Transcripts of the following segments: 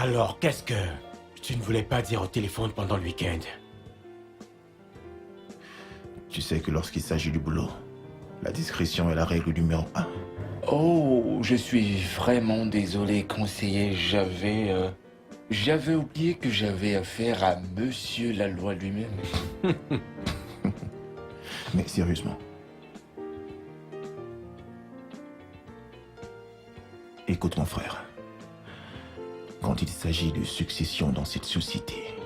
Alors, qu'est-ce que tu ne voulais pas dire au téléphone pendant le week-end? Tu sais que lorsqu'il s'agit du boulot, la discrétion est la règle numéro 1. Oh, je suis vraiment désolé, conseiller. J'avais oublié que j'avais affaire à Monsieur la Loi lui-même. Mais sérieusement. Écoute mon frère. Quand il s'agit de succession dans cette société,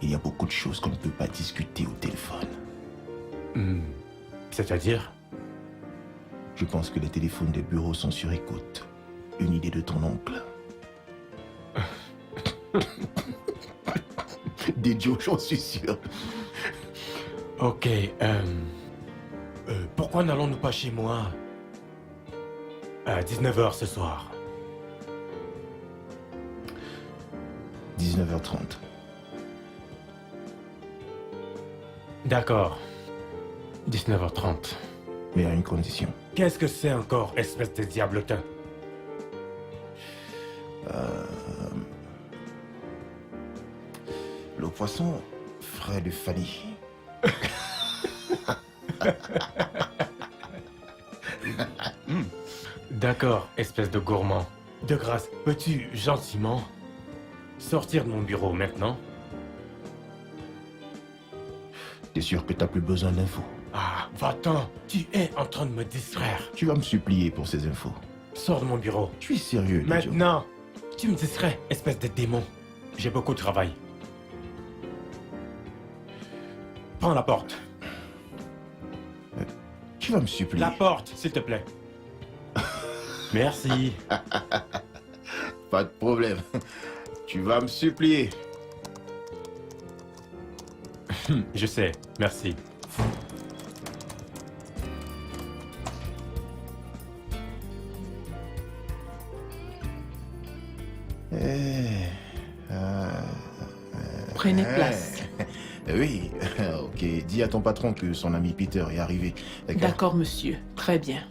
il y a beaucoup de choses qu'on ne peut pas discuter au téléphone. C'est-à-dire? Je pense que les téléphones des bureaux sont sur écoute. Une idée de ton oncle. D'idiot, j'en suis sûr. Ok, pourquoi n'allons-nous pas chez moi à 19h ce soir? 19h30. D'accord. 19h30. Mais à une condition. Qu'est-ce que c'est encore, espèce de diablotin? Le poisson frais de Fanny. D'accord, espèce de gourmand. De grâce, peux-tu gentiment sortir de mon bureau maintenant? T'es sûr que t'as plus besoin d'infos? Ah, va-t'en, tu es en train de me distraire. Tu vas me supplier pour ces infos. Sors de mon bureau. Tu es sérieux, idiot? Maintenant, tu me distrais, espèce de démon. J'ai beaucoup de travail. Prends la porte. Tu vas me supplier. La porte, s'il te plaît. Merci. Pas de problème. Tu vas me supplier. Je sais, merci. Prenez place. Oui, ok. Dis à ton patron que son ami Peter est arrivé. D'accord, monsieur. Très bien.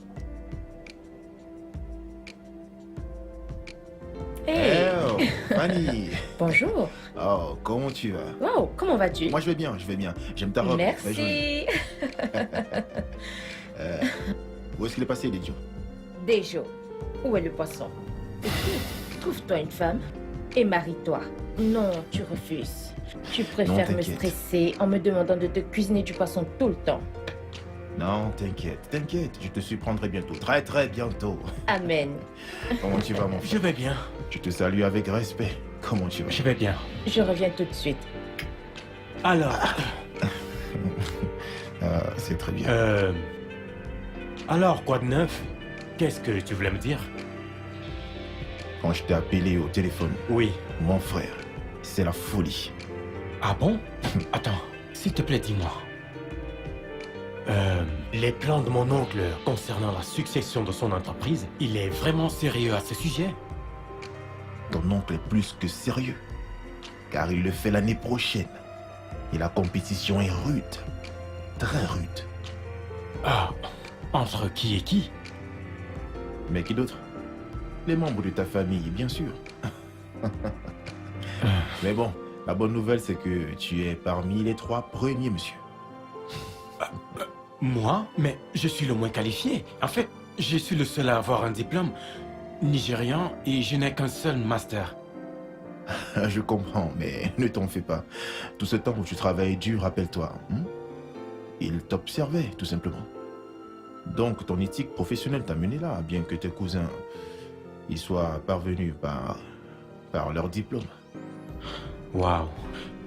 Hey, Oh, Fanny. bonjour. Oh, comment tu vas? Wow, comment vas-tu? Moi, je vais bien, je vais bien. J'aime ta robe. très jolie. Merci. Où est-ce qu'il est passé, l'idiot? Dejo, où est le poisson? Écoute, trouve-toi une femme et marie-toi. Non, tu refuses. Tu préfères me t'inquiète. stresser en me demandant de te cuisiner du poisson tout le temps. Non, t'inquiète, je te surprendrai bientôt. Très, très bientôt. Amen. Comment tu vas, mon Je frère? vais bien, Je te salue avec respect. Comment tu vas? je vais bien. Je reviens tout de suite. Alors, Ah, c'est très bien. alors, quoi de neuf? Qu'est-ce que tu voulais me dire? Quand je t'ai appelé au téléphone, Oui. mon frère, c'est la folie. Ah bon? Attends, s'il te plaît, dis-moi. Les plans de mon oncle concernant la succession de son entreprise, il est vraiment sérieux à ce sujet? Ton oncle est plus que sérieux, car il le fait l'année prochaine. Et la compétition est rude, très rude. Ah, entre qui et qui? Mais qui d'autre? Les membres de ta famille, bien sûr. Mais bon, la bonne nouvelle, c'est que tu es parmi les 3 premiers, monsieur. Moi? Mais je suis le moins qualifié. En fait, je suis le seul à avoir un diplôme nigérian et je n'ai qu'un seul master. Je comprends, mais ne t'en fais pas. Tout ce temps où tu travailles dur, rappelle-toi. Il t'observait, tout simplement. Donc, ton éthique professionnelle t'a mené là, bien que tes cousins y soient parvenus par leur diplôme. Waouh.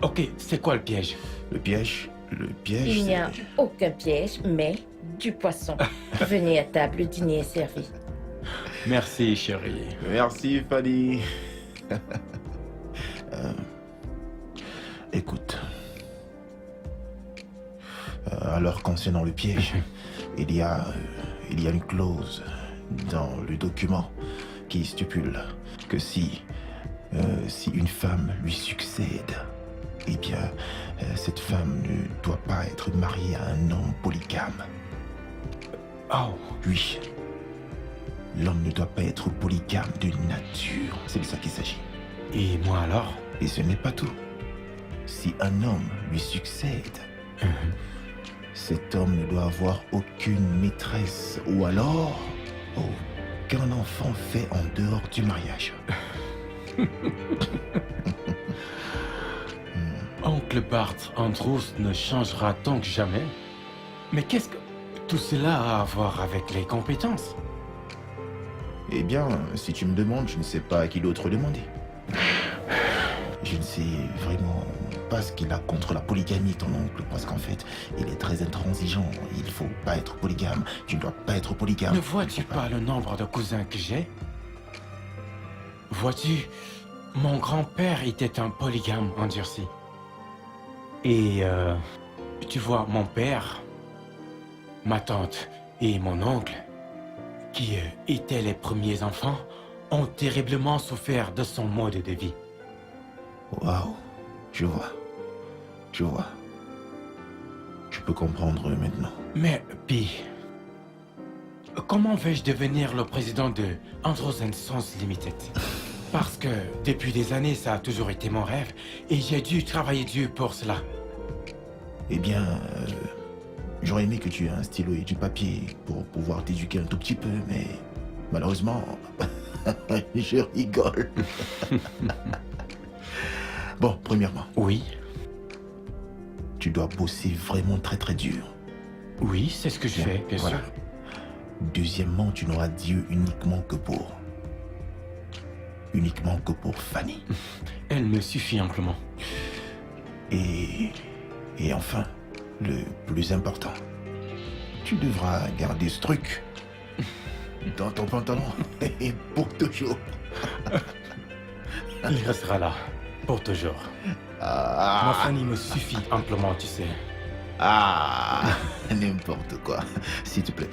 Ok, c'est quoi le piège? Le piège, Il n'y a c'est... aucun piège, mais du poisson. Venez à table, le dîner est servi. Merci, chérie. Merci, Fanny. Écoute. Alors, concernant le piège, il y a une clause dans le document qui stipule que si une femme lui succède, eh bien, cette femme ne doit pas être mariée à un homme polygame. Oh, Oui, l'homme ne doit pas être polygame de nature. C'est de ça qu'il s'agit. Et moi alors? Et ce n'est pas tout. Si un homme lui succède, cet homme ne doit avoir aucune maîtresse ou alors aucun enfant fait en dehors du mariage. Oncle Bart Andrews ne changera donc jamais. Mais qu'est-ce que tout cela a à voir avec les compétences? Eh bien, si tu me demandes, je ne sais pas à qui d'autre demander. Je ne sais vraiment pas ce qu'il a contre la polygamie, ton oncle, parce qu'en fait, il est très intransigeant. Il ne faut pas être polygame. Tu ne dois pas être polygame. Ne vois-tu pas le nombre de cousins que j'ai? Vois-tu, mon grand-père était un polygame endurci. Et tu vois, mon père, ma tante et mon oncle, qui étaient les premiers enfants, ont terriblement souffert de son mode de vie. Waouh, je vois. Je vois. Je peux comprendre maintenant. Mais, Pi, comment vais-je devenir le président de Andrews Sons Limited? Parce que depuis des années, ça a toujours été mon rêve et j'ai dû travailler dur pour cela. Eh bien, j'aurais aimé que tu aies un stylo et du papier pour pouvoir t'éduquer un tout petit peu, mais malheureusement, je rigole. Bon, premièrement, Oui, tu dois bosser vraiment très très dur. oui, c'est ce que je fais, bien Voilà. sûr. Deuxièmement, tu n'auras Dieu uniquement que pour... Uniquement que pour Fanny. Elle me suffit amplement. Et enfin, le plus important, tu devras garder ce truc dans ton pantalon et pour toujours. Il restera là, pour toujours. Ma Ah, Fanny me suffit amplement, tu sais. n'importe quoi. S'il te plaît,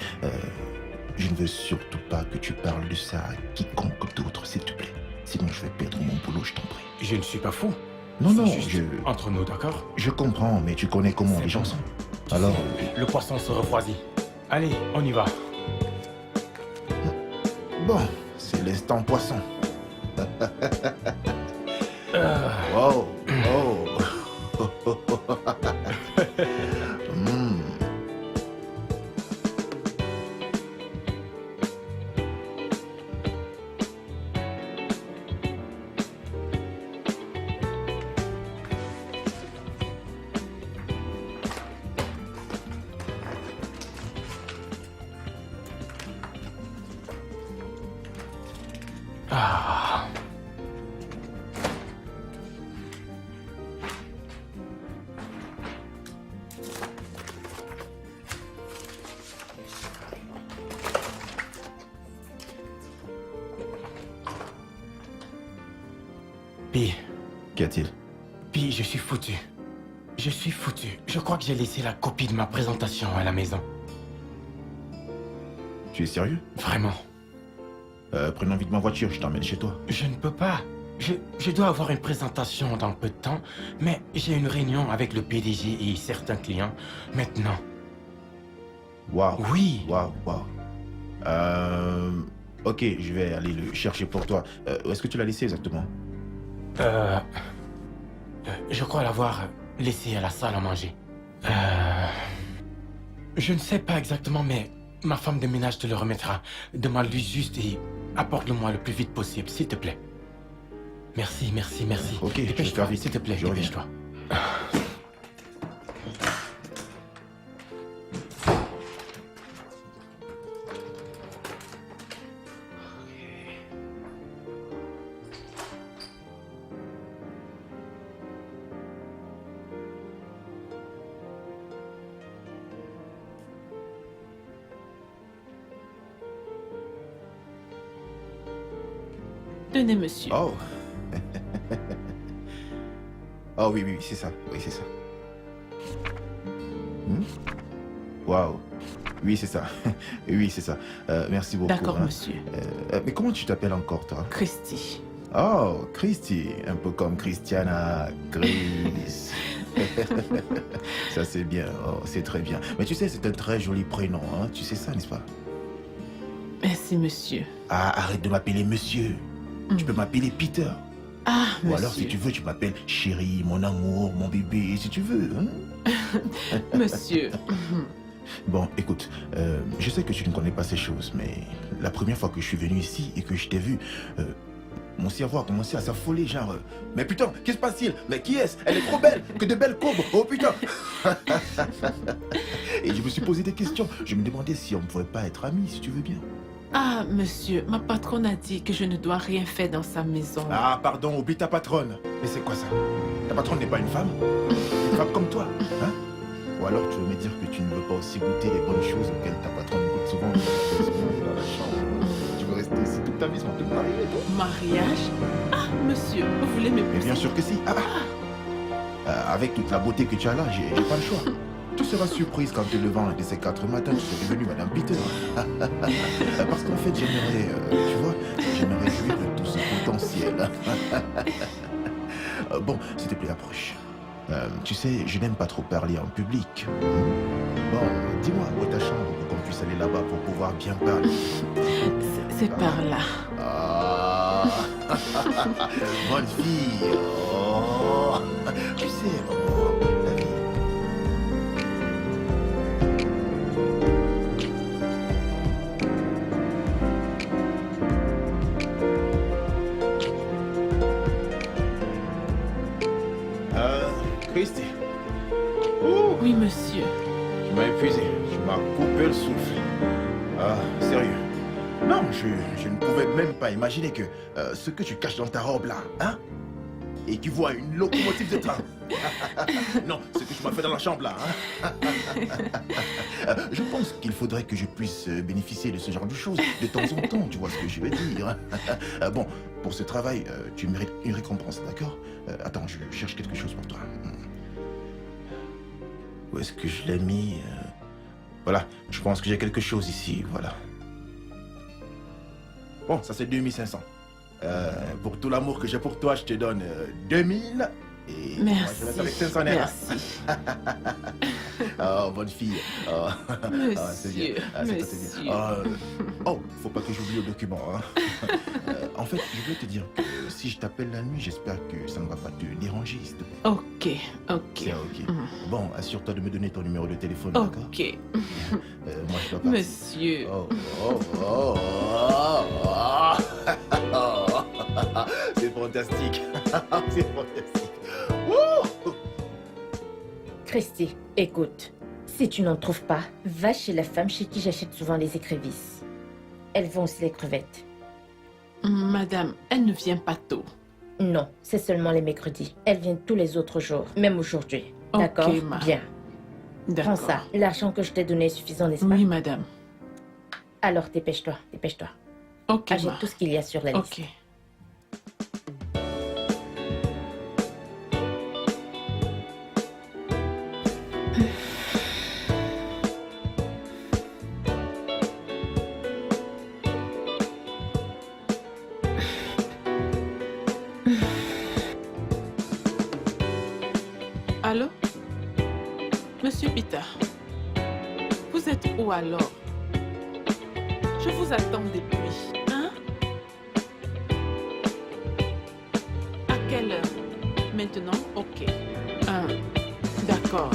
je ne veux surtout pas que tu parles de ça à quiconque d'autre, s'il te plaît. Sinon, je vais perdre mon boulot, je t'en prie. Je ne suis pas fou. Non, C'est non, juste entre nous, d'accord? je comprends, mais tu connais comment C'est les gens bon. sont. Tu Alors, sais, le poisson se refroidit. Allez, on y va. bon, c'est l'instant poisson. Wow, oh. Hmm. Ah. Pi, Qu'y a-t-il? Pi, je suis foutu. Je suis foutu. Je crois que j'ai laissé la copie de ma présentation à la maison. Tu es sérieux? Vraiment. Prenons vite ma voiture, je t'emmène chez toi. Je ne peux pas. Je dois avoir une présentation dans peu de temps, mais j'ai une réunion avec le PDG et certains clients maintenant. Waouh. Oui. Waouh, waouh. Ok, je vais aller le chercher pour toi. Où est-ce que tu l'as laissé exactement? Je crois l'avoir laissé à la salle à manger. Je ne sais pas exactement, mais ma femme de ménage te le remettra. Demande-lui juste et apporte-le-moi le plus vite possible, s'il te plaît. Merci, merci, merci. Ok, je vais Dépêche-toi, faire vite. s'il te plaît, Je reviens. dépêche-toi. Tenez, monsieur. Oh. Oh oui, oui, c'est ça. Oui, c'est ça. Waouh. Oui, c'est ça. Oui, c'est ça. Merci beaucoup. D'accord, hein. monsieur. Mais comment tu t'appelles encore, toi? Christy. Oh, Christy. Un peu comme Christiana. Chris. Ça, c'est bien. Oh, c'est très bien. Mais tu sais, c'est un très joli prénom. Hein? Tu sais ça, n'est-ce pas? Merci, monsieur. Ah, arrête de m'appeler monsieur. Tu peux m'appeler Peter. Ah, Ou alors, si monsieur. tu veux, tu m'appelles chérie, mon amour, mon bébé, si tu veux. Hein. Monsieur. Bon, écoute, je sais que tu ne connais pas ces choses, mais la première fois que je suis venu ici et que je t'ai vu, mon cerveau a commencé à s'affoler, genre, mais putain, qu'est-ce qui se passe-t-il? Mais qui est-ce? Elle est trop belle, que de belles courbes, oh putain! Et je me suis posé des questions, je me demandais si on ne pouvait pas être amis, si tu veux bien. Ah, monsieur, ma patronne a dit que je ne dois rien faire dans sa maison. Ah, pardon, oublie ta patronne. Mais c'est quoi ça? Ta patronne n'est pas une femme? Une femme comme toi, hein? Ou alors tu veux me dire que tu ne veux pas aussi goûter les bonnes choses auxquelles ta patronne goûte souvent dans la chambre? Tu veux rester ici toute ta vie sans te marier, toi? Mariage? Ah, monsieur, vous voulez Mais m'épouser? bien sûr que si. Avec toute la beauté que tu as là, j'ai pas le choix. Tu seras surprise quand te levant de ces 4 matins, tu seras devenue Madame Peter. Parce qu'en fait, j'aimerais, tu vois, j'aimerais jouir de tout ce potentiel. Bon, s'il te plaît, approche. Tu sais, je n'aime pas trop parler en public. Bon, dis-moi où est ta chambre pour qu'on puisse aller là-bas pour pouvoir bien parler. C'est par là. Ah, bonne fille. Oh, tu sais, oh, la vie. Christy. Ouh, Oui, monsieur. tu m'as épuisé. Tu m'as coupé le souffle. Ah, sérieux. Non, je ne pouvais même pas imaginer que ce que tu caches dans ta robe là, hein, équivaut à une locomotive de train. Non, ce que tu m'as fait dans la chambre là, hein. Je pense qu'il faudrait que je puisse bénéficier de ce genre de choses de temps en temps, tu vois ce que je veux dire. Bon, pour ce travail, tu mérites une récompense, d'accord? Attends, je cherche quelque chose pour toi. Où est-ce que je l'ai mis? Voilà, je pense que j'ai quelque chose ici, voilà. Bon, ça c'est 2500. Pour tout l'amour que j'ai pour toi, je te donne 2000. Et moi, Merci. je reste avec 500 naira. Merci. Oh, bonne fille. Oh, c'est bien. Monsieur. Ah, c'est pas très bien. Oh, faut pas que j'oublie le document. Hein. En fait, je voulais te dire que si je t'appelle la nuit, j'espère que ça ne va pas te déranger, s'il te plaît. Ok, ok. C'est ok. Mhm. Bon, assure-toi de me donner ton numéro de téléphone, d'accord? Ok. Moi, je dois partir. Monsieur. Oh, oh, oh, oh, oh, oh. C'est fantastique. C'est fantastique. Wouh! Christy, écoute. Si tu n'en trouves pas, va chez la femme chez qui j'achète souvent les écrevisses. Elles vont aussi les crevettes. Madame, elle ne vient pas tôt. Non, c'est seulement les mercredis. Elles viennent tous les autres jours, même aujourd'hui. Ok, D'accord? ma. Bien. Prends D'accord. ça. L'argent que je t'ai donné est suffisant, n'est-ce pas? Oui, madame. Alors dépêche-toi, dépêche-toi. Ok, Achète ma. tout ce qu'il y a sur la liste. Ok. Allô? Monsieur Peter, vous êtes où alors? Je vous attends depuis, hein? À quelle heure? Maintenant? Ok. D'accord.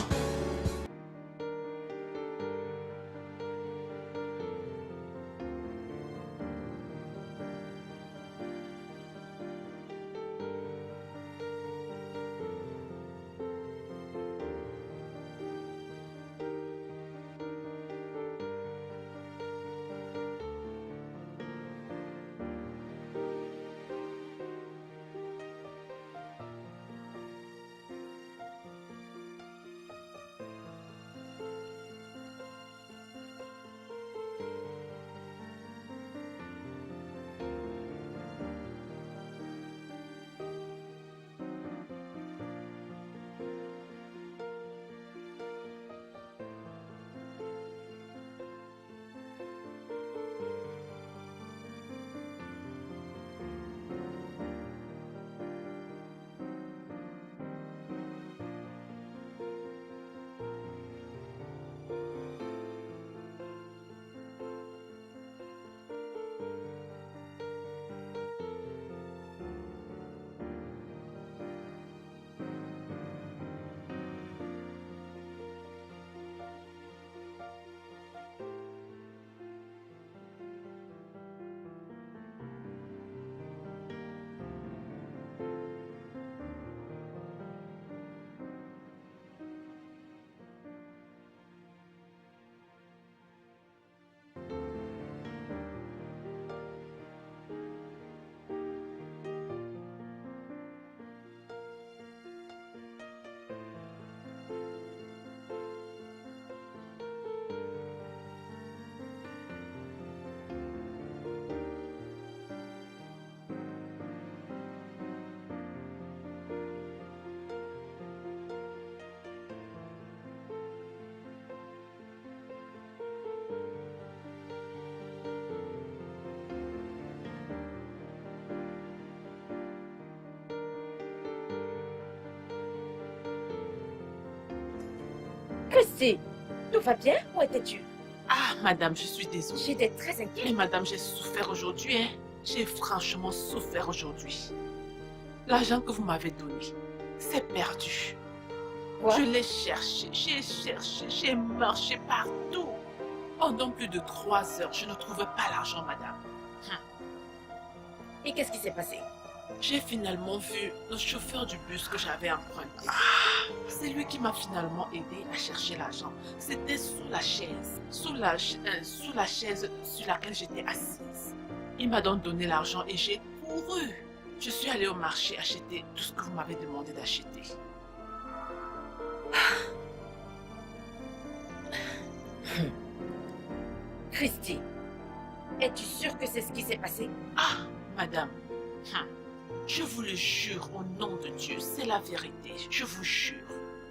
Christy, tout va bien? Où étais-tu? Ah, madame, je suis désolée. J'étais très Mais inquiète. madame, j'ai souffert aujourd'hui, hein. J'ai franchement souffert aujourd'hui. L'argent que vous m'avez donné, c'est perdu. Quoi? Je l'ai cherché, j'ai marché partout. Pendant plus de 3 heures, je ne trouvais pas l'argent, madame. Et qu'est-ce qui s'est passé? J'ai finalement vu le chauffeur du bus que j'avais emprunté. C'est lui qui m'a finalement aidé à chercher l'argent. C'était sous la chaise, sous la chaise sur laquelle j'étais assise. Il m'a donc donné l'argent et j'ai couru. Je suis allée au marché acheter tout ce que vous m'avez demandé d'acheter. Christy, es-tu sûre que c'est ce qui s'est passé? Ah, madame, je vous le jure au nom de Dieu, c'est la vérité, je vous jure.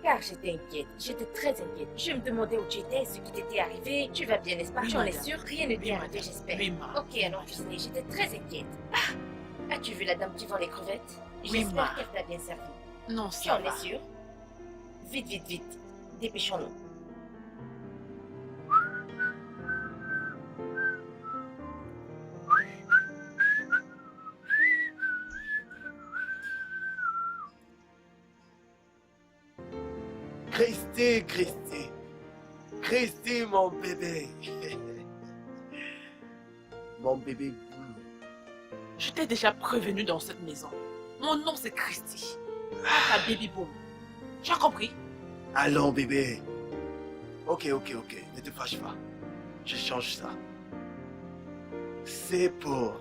Car j'étais inquiète, j'étais très inquiète. Je me demandais où tu étais, ce qui t'était arrivé. Tu vas bien, n'est-ce pas? Oui, Tu en es madame. sûre? Rien ne t'est Oui, arrivé, madame. j'espère. Oui, ma. Ok, alors tu sais, j'étais très inquiète. Ah, as-tu vu la dame qui vend les crevettes? Oui, ma. J'espère qu'elle t'a bien servi. Non, Tu ça en va. es sûre? Vite, vite, vite. Dépêchons-nous. Christy, Christy. Christy, mon bébé. Mon bébé bleu. Je t'ai déjà prévenu dans cette maison. Mon nom c'est Christy. Pas ta baby boom. Tu as compris? Allons, bébé. Ok. Ne te fâche pas. Je change ça. C'est pour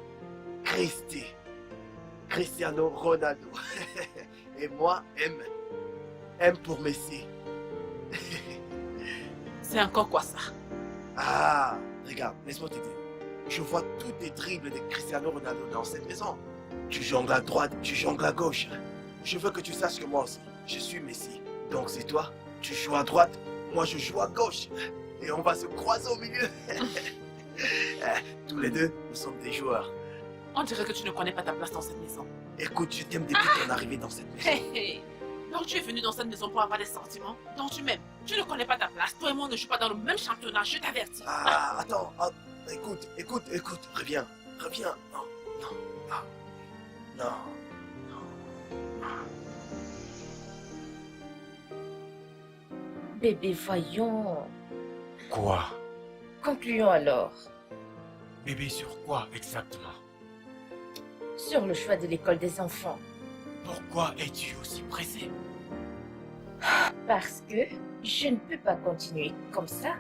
Christy. Cristiano Ronaldo. Et moi, M. M pour Messi. C'est encore quoi ça? Ah, regarde, laisse-moi t'aider. Je vois tous les dribbles de Cristiano Ronaldo dans cette maison. Tu jongles à droite, tu jongles à gauche. Je veux que tu saches que moi aussi, je suis Messi. Donc c'est toi, tu joues à droite, moi je joue à gauche. Et on va se croiser au milieu. Tous les deux, nous sommes des joueurs. On dirait que tu ne connais pas ta place dans cette maison. Écoute, je t'aime depuis ton arrivée dans cette maison. Hey, hey. Donc tu es venu dans cette maison pour avoir des sentiments? Donc tu m'aimes. Tu ne connais pas ta place. Toi et moi on ne joue pas dans le même championnat, je t'avertis. Ah, attends, écoute, reviens. Non. Bébé, voyons. Quoi? Concluons alors. Bébé, sur quoi exactement? Sur le choix de l'école des enfants. Pourquoi es-tu aussi pressé? Parce que je ne peux pas continuer comme ça.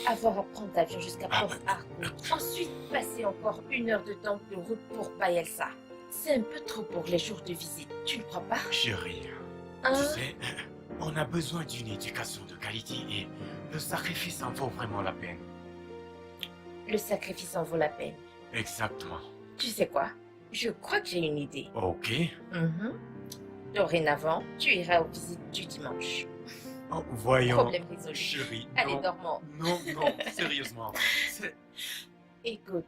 Avoir à prendre l'avion jusqu'à Port Harcourt. Ensuite, passer encore 1 heure de temps de route pour Bayelsa. C'est un peu trop pour les jours de visite. Tu ne crois pas? Chérie, Hein? tu sais, on a besoin d'une éducation de qualité et le sacrifice en vaut vraiment la peine. Le sacrifice en vaut la peine. Exactement. Tu sais quoi? Je crois que j'ai une idée. Ok. Mhm. Dorénavant, tu iras aux visites du dimanche. Oh, voyons. Problème résolu. Chérie, Allez, non. dormons. Non, sérieusement. C'est- Écoute,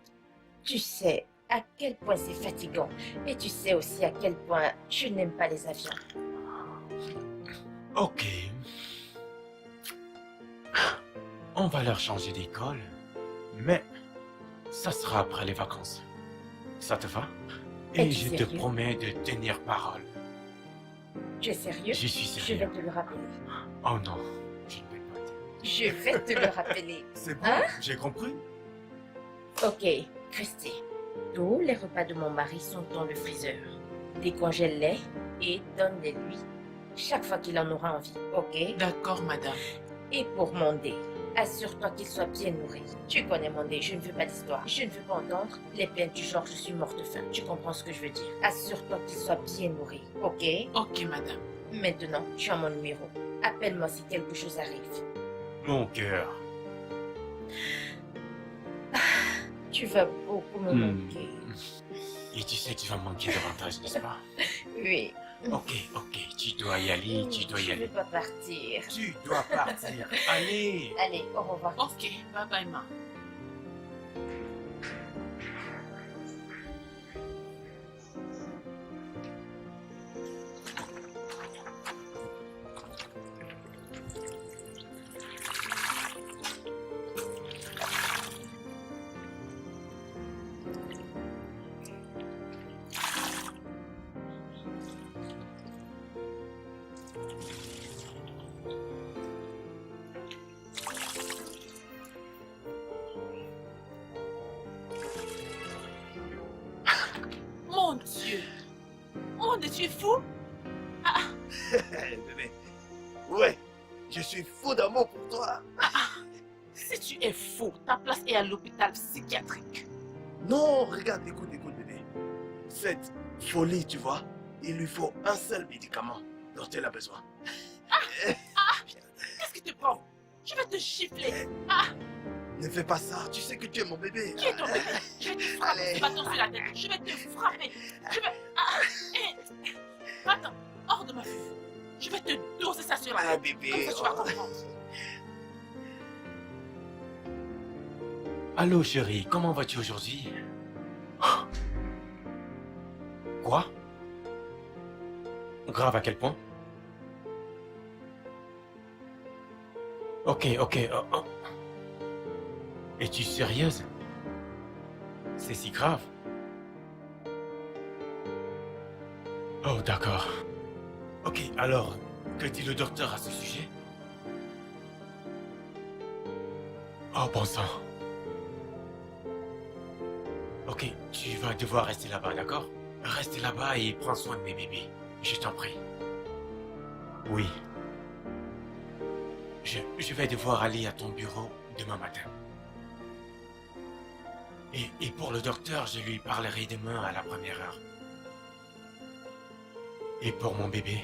tu sais à quel point c'est fatigant. Et tu sais aussi à quel point je n'aime pas les avions. Ok. On va leur changer d'école, mais ça sera après les vacances. Ça te va? Et Es-tu je te sérieux? promets de tenir parole. Tu es sérieux? Je suis Je vais sérieux. te le rappeler. Oh non, je ne vais pas te... Je vais te le rappeler. C'est bon, Hein? j'ai compris. Ok, Christy. Tous les repas de mon mari sont dans le freezer. Décongèle-les et donne-les lui chaque fois qu'il en aura envie, ok? D'accord, madame. Et pour Mondé, assure-toi qu'il soit bien nourri. Tu connais Mondé, je ne veux pas d'histoire. Je ne veux pas entendre les plaintes du genre je suis morte de faim. Tu comprends ce que je veux dire? Assure-toi qu'il soit bien nourri, ok? Ok, madame. Maintenant, tu as mon numéro. Appelle-moi si quelque chose arrive. Mon cœur. Tu vas beaucoup me manquer. Et tu sais que tu vas manquer davantage, n'est-ce pas? Oui. Ok, tu dois y aller, tu dois y Je ne aller. veux pas partir. Tu dois partir. Allez. Allez, au revoir. Ok, bye bye, ma. Dieu. Oh, mais tu es fou? Bébé. Ouais, je suis fou d'amour pour toi. Si tu es fou, ta place est à l'hôpital psychiatrique. Non, regarde, écoute, bébé. Cette folie, tu vois, il lui faut un seul médicament dont elle a besoin. Qu'est-ce qui te prend? Je vais te gifler. Ne fais pas ça, tu sais que tu es mon bébé. Qui est ton bébé? Je vais te frapper Allez. ce bâton sur la tête. Je vais te frapper. Je vais... Attends, hors de ma vue. Je vais te doser ça sur la Ah, tête. bébé. Comme ça, tu vas oh. comprendre. Allô chérie, comment vas-tu aujourd'hui? Quoi? Grave à quel point? Ok, oh. Es-tu sérieuse? C'est si grave? Oh, d'accord. Ok, alors, que dit le docteur à ce sujet? Oh, bon sang. Ok, tu vas devoir rester là-bas, d'accord? Reste là-bas et prends soin de mes bébés. Je t'en prie. Oui. Je vais devoir aller à ton bureau demain matin. Et pour le docteur, je lui parlerai demain à la première heure. Et pour mon bébé,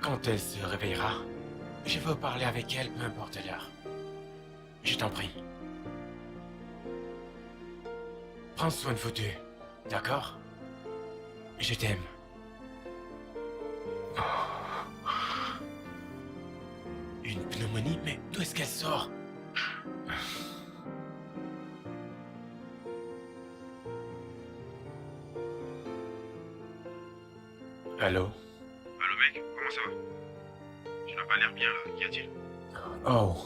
quand elle se réveillera, je veux parler avec elle, peu importe l'heure. Je t'en prie. Prends soin de vous deux, d'accord? Je t'aime. Une pneumonie? Mais d'où est-ce qu'elle sort? Allô? Allô mec, comment ça va? Tu n'as pas l'air bien là, qu'y a-t-il? Oh.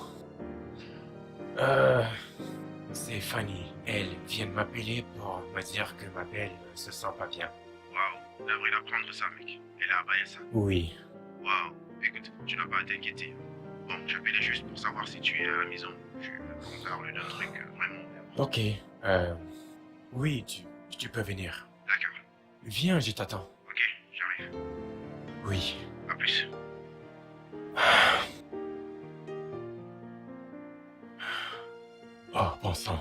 C'est Fanny. Elle vient de m'appeler pour me dire que ma belle ne se sent pas bien. Waouh, navré d'apprendre ça mec. Elle a abayé ça. Oui. Waouh, écoute, tu n'as pas à t'inquiéter. Bon, j'appelais juste pour savoir si tu es à la maison. Je compte parler d'un truc vraiment. Ok. Oui, tu peux venir. D'accord, Viens, je t'attends. ok, j'arrive. Oui. À plus. Oh, bon sang.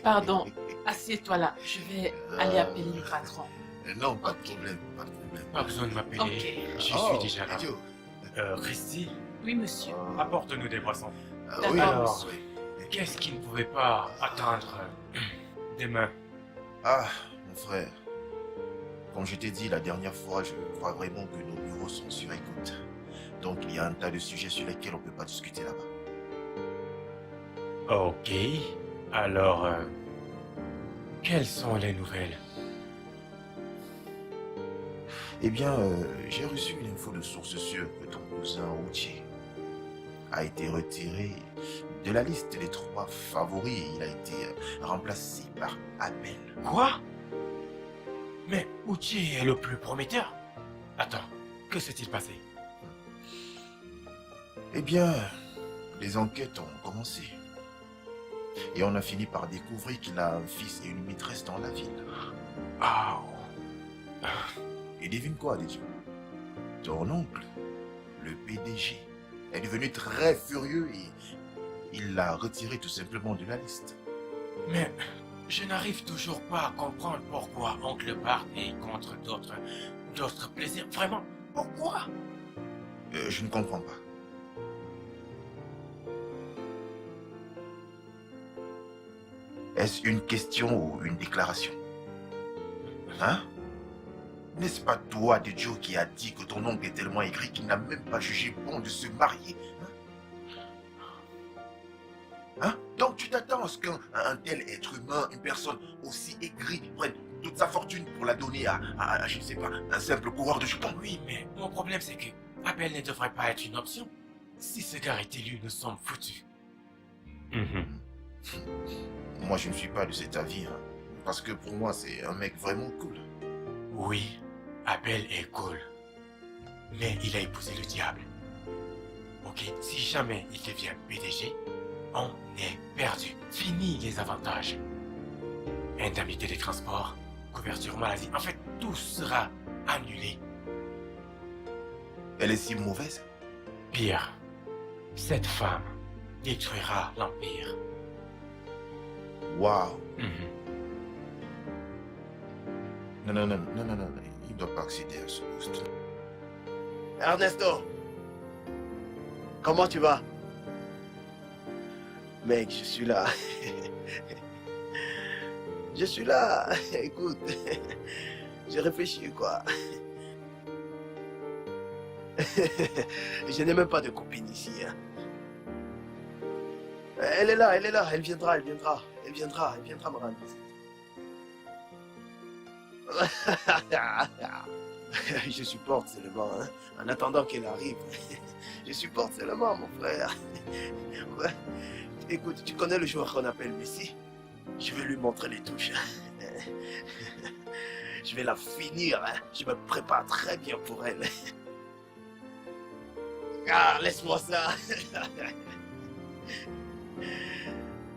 Pardon, assieds-toi là. Je vais aller appeler le patron. Non, pas de problème, pas de problème. Pas besoin de m'appeler. Ok. Je Oh, suis déjà là. idiot. Christy, Oui, monsieur. apporte-nous des boissons. Ah, D'accord, oui, alors. oui. Qu'est-ce qui ne pouvait pas attendre demain? Ah, mon frère. Comme je t'ai dit la dernière fois, je crois vraiment que nos bureaux sont sur écoute. Donc il y a un tas de sujets sur lesquels on ne peut pas discuter là-bas. Ok. Alors, quelles sont les nouvelles? Eh bien, j'ai reçu une info de source sûre que ton cousin Routier a été retiré de la liste des 3 favoris et il a été remplacé par Abel. Quoi? Mais Uchi est le plus prometteur. Attends, que s'est-il passé? Eh bien, les enquêtes ont commencé. Et on a fini par découvrir qu'il a un fils et une maîtresse dans la ville. Ah. Et devine quoi, Dédieu? Ton oncle, le PDG, est devenu très furieux et il l'a retiré tout simplement de la liste. Mais je n'arrive toujours pas à comprendre pourquoi Oncle Bart est contre d'autres plaisirs. Vraiment, pourquoi? Je ne comprends pas. Est-ce une question ou une déclaration? Hein? N'est-ce pas toi, Dejo, qui a dit que ton oncle est tellement aigri qu'il n'a même pas jugé bon de se marier? Hein? Donc tu t'attends à ce qu'un tel être humain, une personne aussi aigrie, prenne toute sa fortune pour la donner à je ne sais pas, un simple coureur de jupons? Oui, mais mon problème c'est que Abel ne devrait pas être une option. Si ce gars est élu, nous sommes foutus. Moi, je ne suis pas de cet avis, hein, parce que pour moi, c'est un mec vraiment cool. Oui, Abel est cool. Mais il a épousé le diable. Ok, si jamais il devient PDG, on est perdu. Fini les avantages. indemnité des transports, couverture maladie. En fait, tout sera annulé. Elle est si mauvaise? Pire, cette femme détruira l'Empire. Waouh. Mhm. Non. Il ne doit pas accéder à ce poste. Ernesto, comment tu vas? Mec, je suis là. Je suis là. Écoute, j'ai réfléchi, quoi. Je n'ai même pas de copine ici. Hein. Elle est là, elle viendra me rendre visite. Je supporte seulement, hein, en attendant qu'elle arrive. Je supporte seulement, mon frère. Ouais. Écoute, tu connais le joueur qu'on appelle Messi? Je vais lui montrer les touches. Je vais la finir, hein. Je me prépare très bien pour elle. Ah, laisse-moi ça.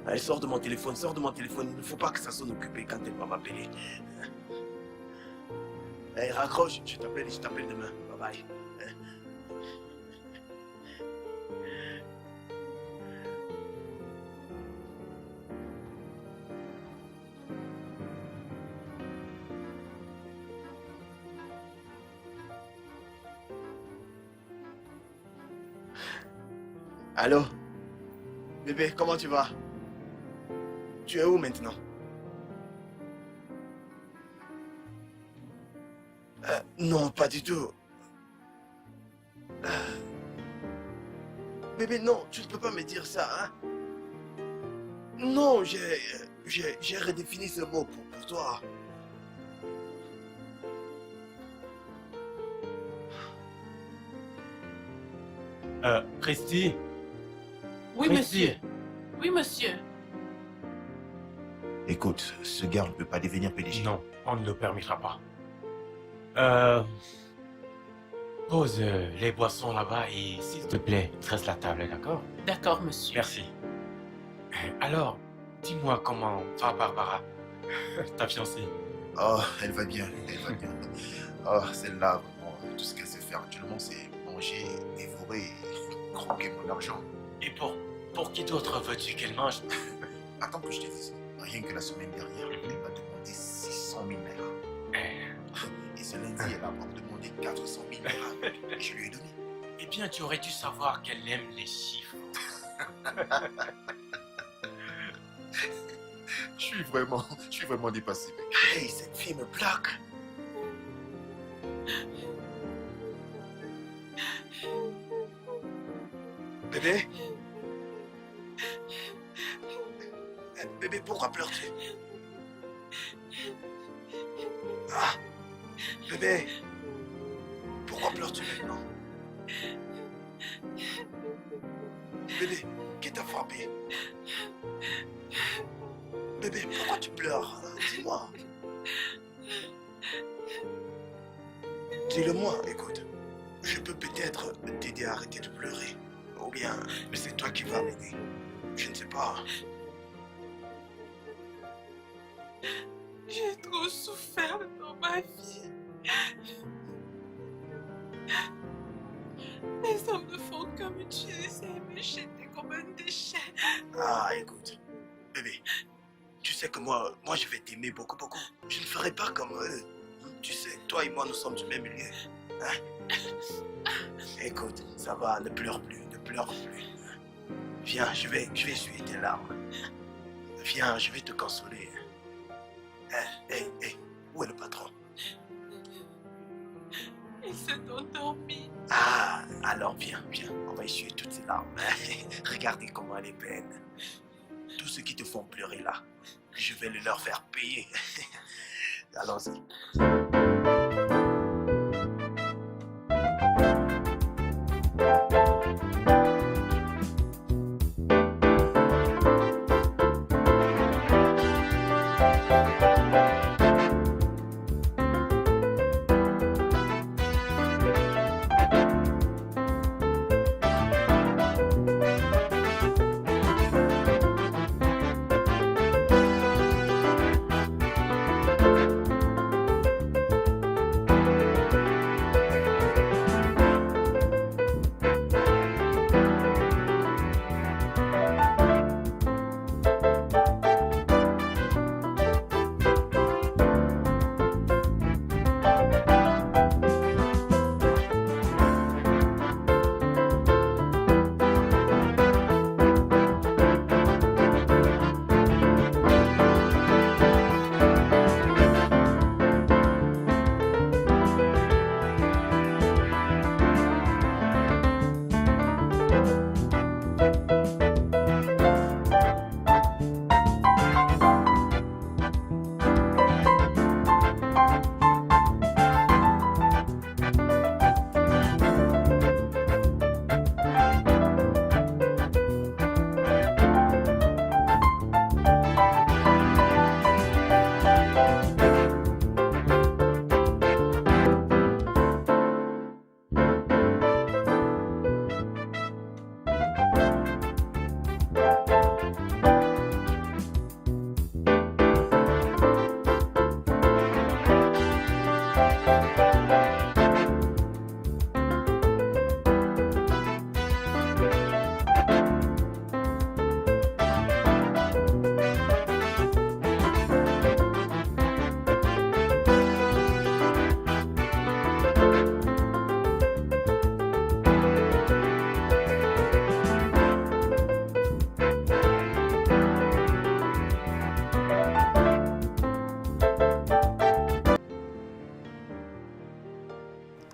Allez, sors de mon téléphone. Il ne faut pas que ça sonne occupé quand elle va m'appeler. Allez, raccroche, je t'appelle demain. Bye bye. Allô? Bébé, comment tu vas? Tu es où maintenant? Non, pas du tout. Bébé, non, tu ne peux pas me dire ça, hein? Non, j'ai redéfini ce mot pour toi. Christy? Oui, Christy? monsieur. Oui, monsieur. Écoute, ce gars ne peut pas devenir PDG. Non, on ne le permettra pas. Pose les boissons là-bas et s'il te plaît, dresse la table, d'accord? D'accord, monsieur. Merci. Alors, dis-moi comment va Barbara, ta fiancée? Oh, elle va bien. Oh, celle-là, vraiment, tout ce qu'elle sait faire actuellement, c'est manger, dévorer et croquer mon argent. Et pour qui d'autre veux-tu qu'elle mange? Attends que je te dise, rien que la semaine dernière, elle m'a demandé 600 000 naira. Et ce lundi, elle a encore demandé 400 000 naira. Je lui ai donné. Eh bien, tu aurais dû savoir qu'elle aime les chiffres. Je suis vraiment dépassé, mec. Hey, cette fille me bloque. Bébé? Bébé, pourquoi pleures-tu? Ah, bébé, pourquoi pleures-tu maintenant? Bébé, qui t'a frappé? Bébé, pourquoi tu pleures? Dis-moi. Dis-le-moi, écoute. Je peux peut-être t'aider à arrêter de pleurer. Ou bien, c'est toi qui vas m'aider. Je ne sais pas. J'ai trop souffert dans ma vie. Les hommes ne font que m'utiliser et me jeter comme un déchet. Ah, écoute. Bébé, tu sais que moi je vais t'aimer beaucoup. Je ne ferai pas comme eux. Tu sais, toi et moi, nous sommes du même milieu. Hein? Écoute, ça va, ne pleure plus. Viens, je vais essuyer tes larmes. Viens, je vais te consoler. Hey, où est le patron? Il s'est endormi. Ah, alors viens, on va essuyer toutes ces larmes. Regardez comment elle est belle. Tous ceux qui te font pleurer là, je vais leur faire payer. Allons-y.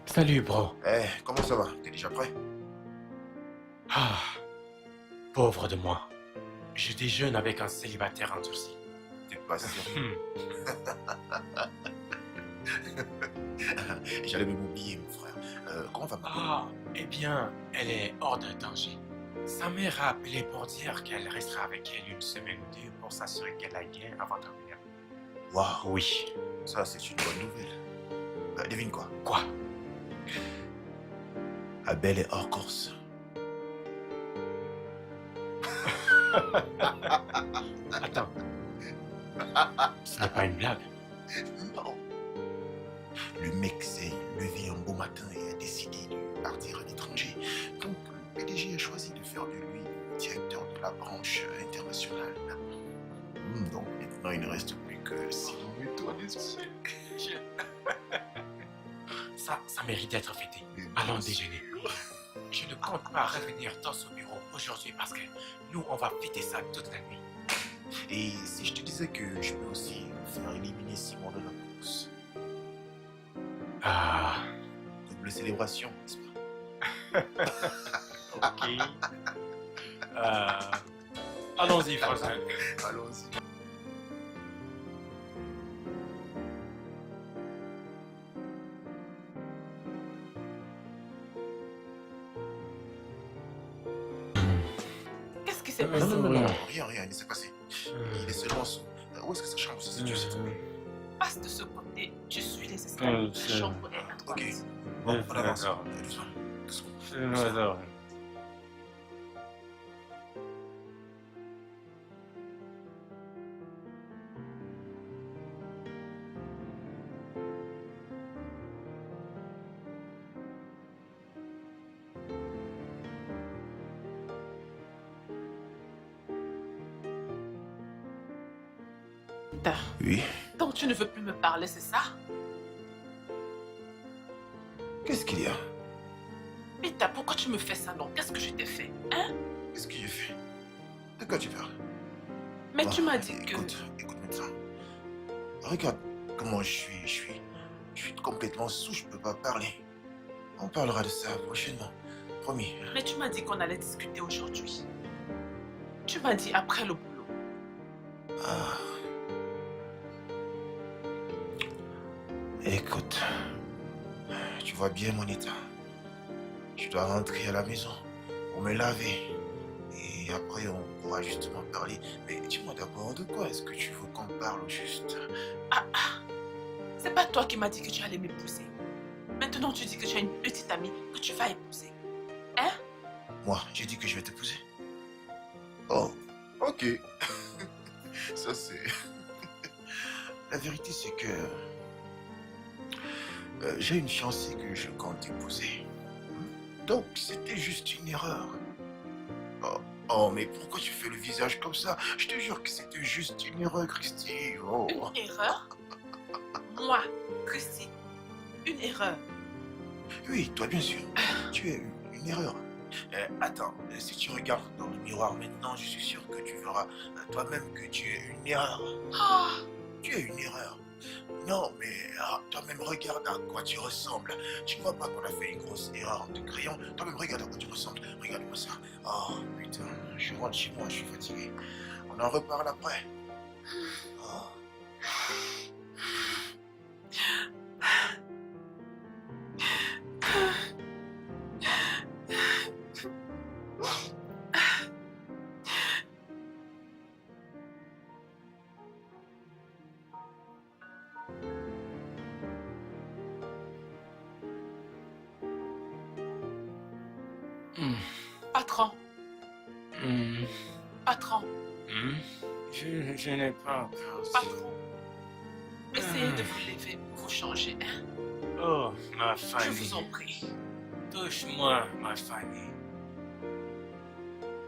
Salut, bro. Eh, comment ça va? T'es déjà prêt? Ah, pauvre de moi. Je déjeune avec un célibataire endurci. T'es pas sérieux? J'allais même oublier, mon frère. Comment va maman? Ah, eh bien, elle est hors de danger. Sa mère a appelé pour dire qu'elle restera avec elle une semaine ou deux pour s'assurer qu'elle aille bien avant de revenir. Waouh, Oui. ça c'est une bonne nouvelle. Devine quoi? Quoi? Abel est hors course. Attends. Ce n'est pas une blague. Non. Le mec s'est levé un beau matin et a décidé de partir à l'étranger. Donc, le PDG a choisi de faire de lui le directeur de la branche internationale. Donc, maintenant, il ne reste plus que 6 étoiles des cieux. Ça mérite d'être fêté. Allons déjeuner. Je ne compte pas revenir dans ce bureau aujourd'hui parce que nous, on va fêter ça toute la nuit. Et si je te disais que je peux aussi faire éliminer Simon de la course? Ah, Double célébration, n'est-ce pas? ok. Allons-y, Frozen. Allons-y. Qu'est-ce qui s'est Non, passé? non. Rien ne s'est passé. Il est seulement sous. Où est-ce que sa chambre se situe, s'il te plaît? Passe de ce côté, je suis les escaliers. La chambre est à droite. Ok. Bon, on avance. Doucement. Doucement. Oui. Donc tu ne veux plus me parler, c'est ça? Qu'est-ce qu'il y a? Peter, pourquoi tu me fais ça non? Qu'est-ce que je t'ai fait? Hein? Qu'est-ce que j'ai fait? De quoi tu parles? Mais Bon, tu m'as dit que... Écoute médecin. Regarde comment je suis. Je suis complètement sous, je peux pas parler. On parlera de ça prochainement. Promis. Mais tu m'as dit qu'on allait discuter aujourd'hui. Tu m'as dit après le boulot. Ah. Écoute, tu vois bien mon état. Je dois rentrer à la maison pour me laver. Et après, on pourra justement parler. Mais dis-moi d'abord, de quoi est-ce que tu veux qu'on parle au juste? C'est pas toi qui m'as dit que tu allais m'épouser. Maintenant, tu dis que tu as une petite amie que tu vas épouser. Hein? Moi, j'ai dit que je vais t'épouser. Oh, ok. Ça, c'est... La vérité, c'est que... j'ai une fiancée que je compte épouser. Donc, c'était juste une erreur. Oh, mais pourquoi tu fais le visage comme ça? Je te jure que c'était juste une erreur, Christy. Oh. Une erreur? Moi, Christy, une erreur. Oui, toi, bien sûr. Tu es une erreur. Attends, si tu regardes dans le miroir maintenant, je suis sûr que tu verras toi-même que tu es une erreur. Ah, Tu es une erreur. Non, mais toi-même, regarde à quoi tu ressembles. Tu ne vois pas qu'on a fait une grosse erreur de crayon? Toi-même, regarde à quoi tu ressembles. Regarde-moi ça. Oh, putain, je rentre chez moi, je suis fatigué. On en reparle après. Oh. patron, Hmm, patron, hmm. Je n'ai pas encore... patron. Essayez de vous lever pour vous changer, hein? Oh, ma Je Fanny. vous en prie. Touche-moi, ma Fanny.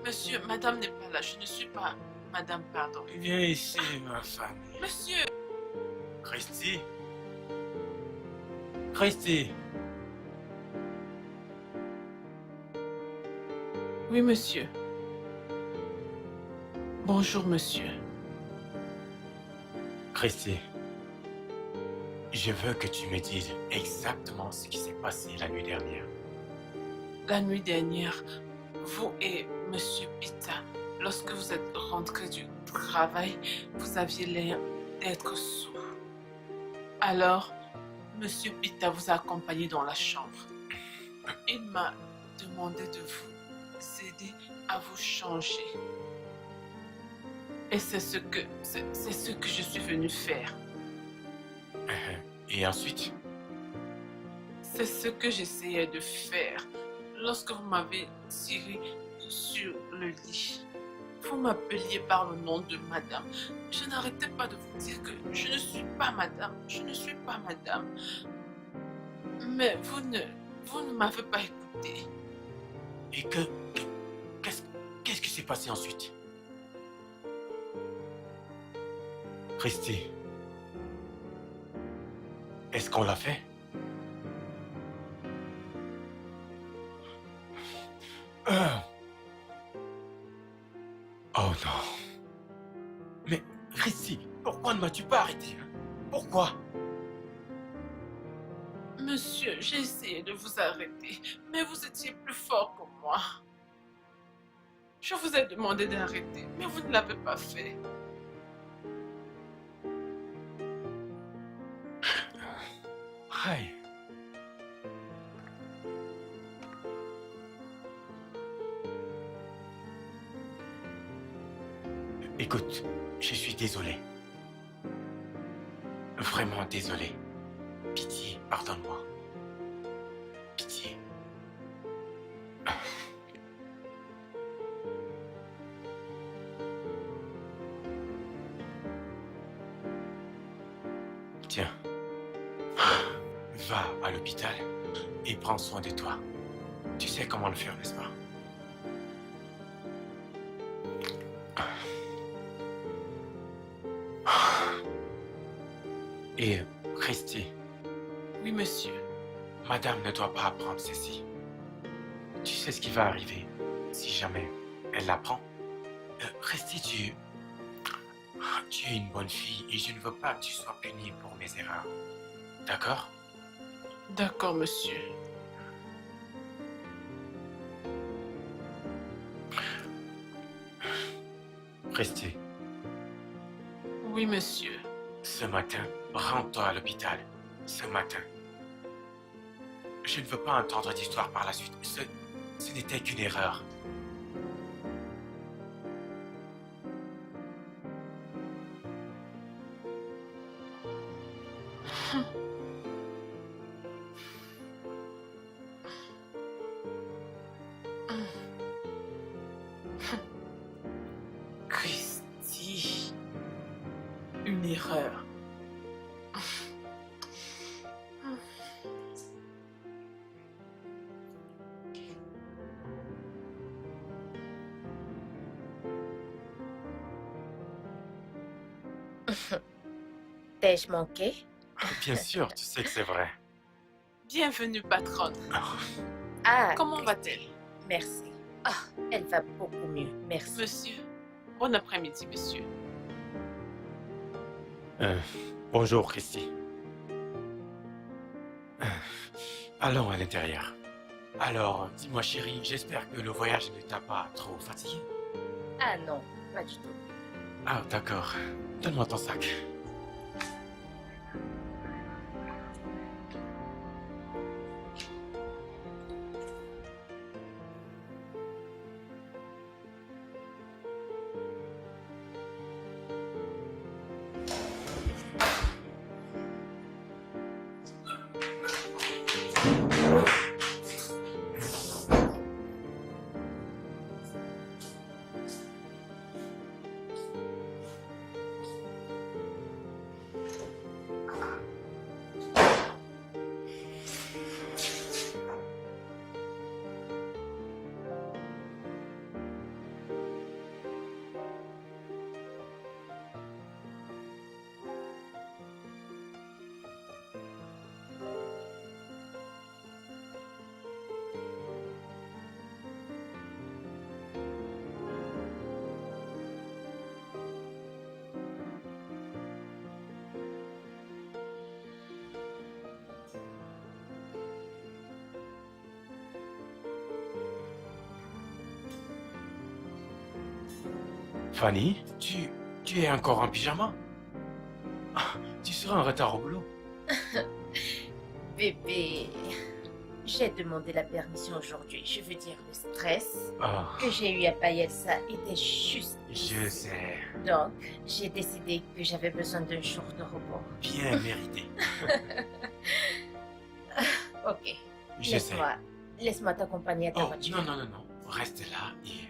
Monsieur, madame n'est pas là. Je ne suis pas madame, pardon. Viens ici, ma Fanny. Monsieur, Christy? Christy? oui, monsieur. Bonjour, monsieur. Christy. Je veux que tu me dises exactement ce qui s'est passé la nuit dernière. La nuit dernière, vous et Monsieur Pita, lorsque vous êtes rentrés du travail, vous aviez l'air d'être sous. Alors, Monsieur Pita vous a accompagné dans la chambre. Il m'a demandé de vous aider à vous changer. Et c'est ce que je suis venu faire. Et ensuite, C'est ce que j'essayais de faire lorsque vous m'avez tiré sur le lit. Vous m'appeliez par le nom de madame. Je n'arrêtais pas de vous dire que je ne suis pas madame. Je ne suis pas madame. Mais vous ne m'avez pas écouté. et qu'est-ce qui s'est passé ensuite? Christy, est-ce qu'on l'a fait? Oh non. Mais Christy, pourquoi ne m'as-tu pas arrêté? Pourquoi? Monsieur, j'ai essayé de vous arrêter, mais vous étiez plus fort que moi. Je vous ai demandé d'arrêter, mais vous ne l'avez pas fait. Aïe. Écoute, je suis désolé. Vraiment désolé. Pitié, pardonne-moi. Pitié. Tiens. Va à l'hôpital et prends soin de toi. Tu sais comment le faire, n'est-ce pas? Et Christy, Oui, monsieur. madame ne doit pas apprendre ceci. Tu sais ce qui va arriver si jamais elle l'apprend? Christy, tu es une bonne fille et je ne veux pas que tu sois punie pour mes erreurs. D'accord? D'accord, monsieur. Christy, Oui, monsieur. ce matin, rends-toi à l'hôpital. Ce matin. Je ne veux pas entendre d'histoire par la suite. Ce n'était qu'une erreur. Christy. Une erreur. T'ai-je manqué? Bien sûr, tu sais que c'est vrai. Bienvenue, patronne. Ah, Comment va-t-elle? merci. Ah, elle va beaucoup mieux, merci. Monsieur. Bon après-midi, monsieur. Bonjour, Christy. Allons à l'intérieur. Alors, dis-moi, chérie, j'espère que le voyage ne t'a pas trop fatigué. Ah non, pas du tout. Ah, d'accord. Donne-moi ton sac. Fanny, tu es encore en pyjama? Ah, tu seras en retard au boulot. Bébé, j'ai demandé la permission aujourd'hui. Je veux dire, le stress Ah, que j'ai eu à Payelsa était juste. je sais. Donc, j'ai décidé que j'avais besoin d'un jour de repos. Bien mérité. Ok, Je sais. laisse-moi t'accompagner à ta Oh, voiture. non, non, non, non. Reste là et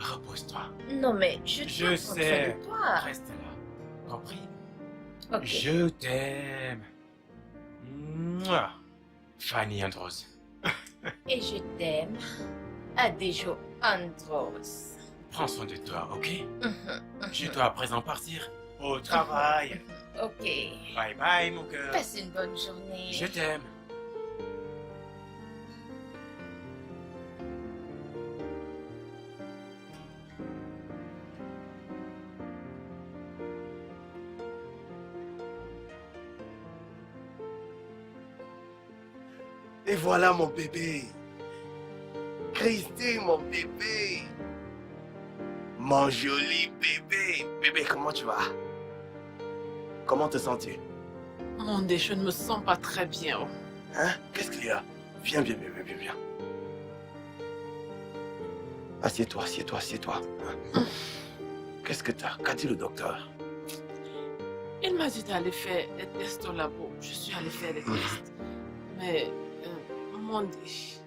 repose-toi. Non, mais je Je dois prendre soin sais. de toi. Reste là. Compris? Ok. Je t'aime. Mouah. Fanny Andros. Et je t'aime, Adéjo Andros. Prends soin de toi, ok? Mhm, Je dois à présent partir au travail. Ok. Bye bye, mon cœur. Passe une bonne journée. Je t'aime. Et voilà mon bébé. Christy, mon bébé. Mon joli bébé. Bébé, comment tu vas? Comment te sens-tu? Mon Dieu, je ne me sens pas très bien. Oh. Hein? Qu'est-ce qu'il y a? Viens, viens, viens, viens, viens. Assieds-toi, assieds-toi, assieds-toi. Hein? Qu'est-ce que t'as? Qu'a dit le docteur? Il m'a dit d'aller faire des tests au labo. Je suis allée faire des tests. Mais, mon Dieu,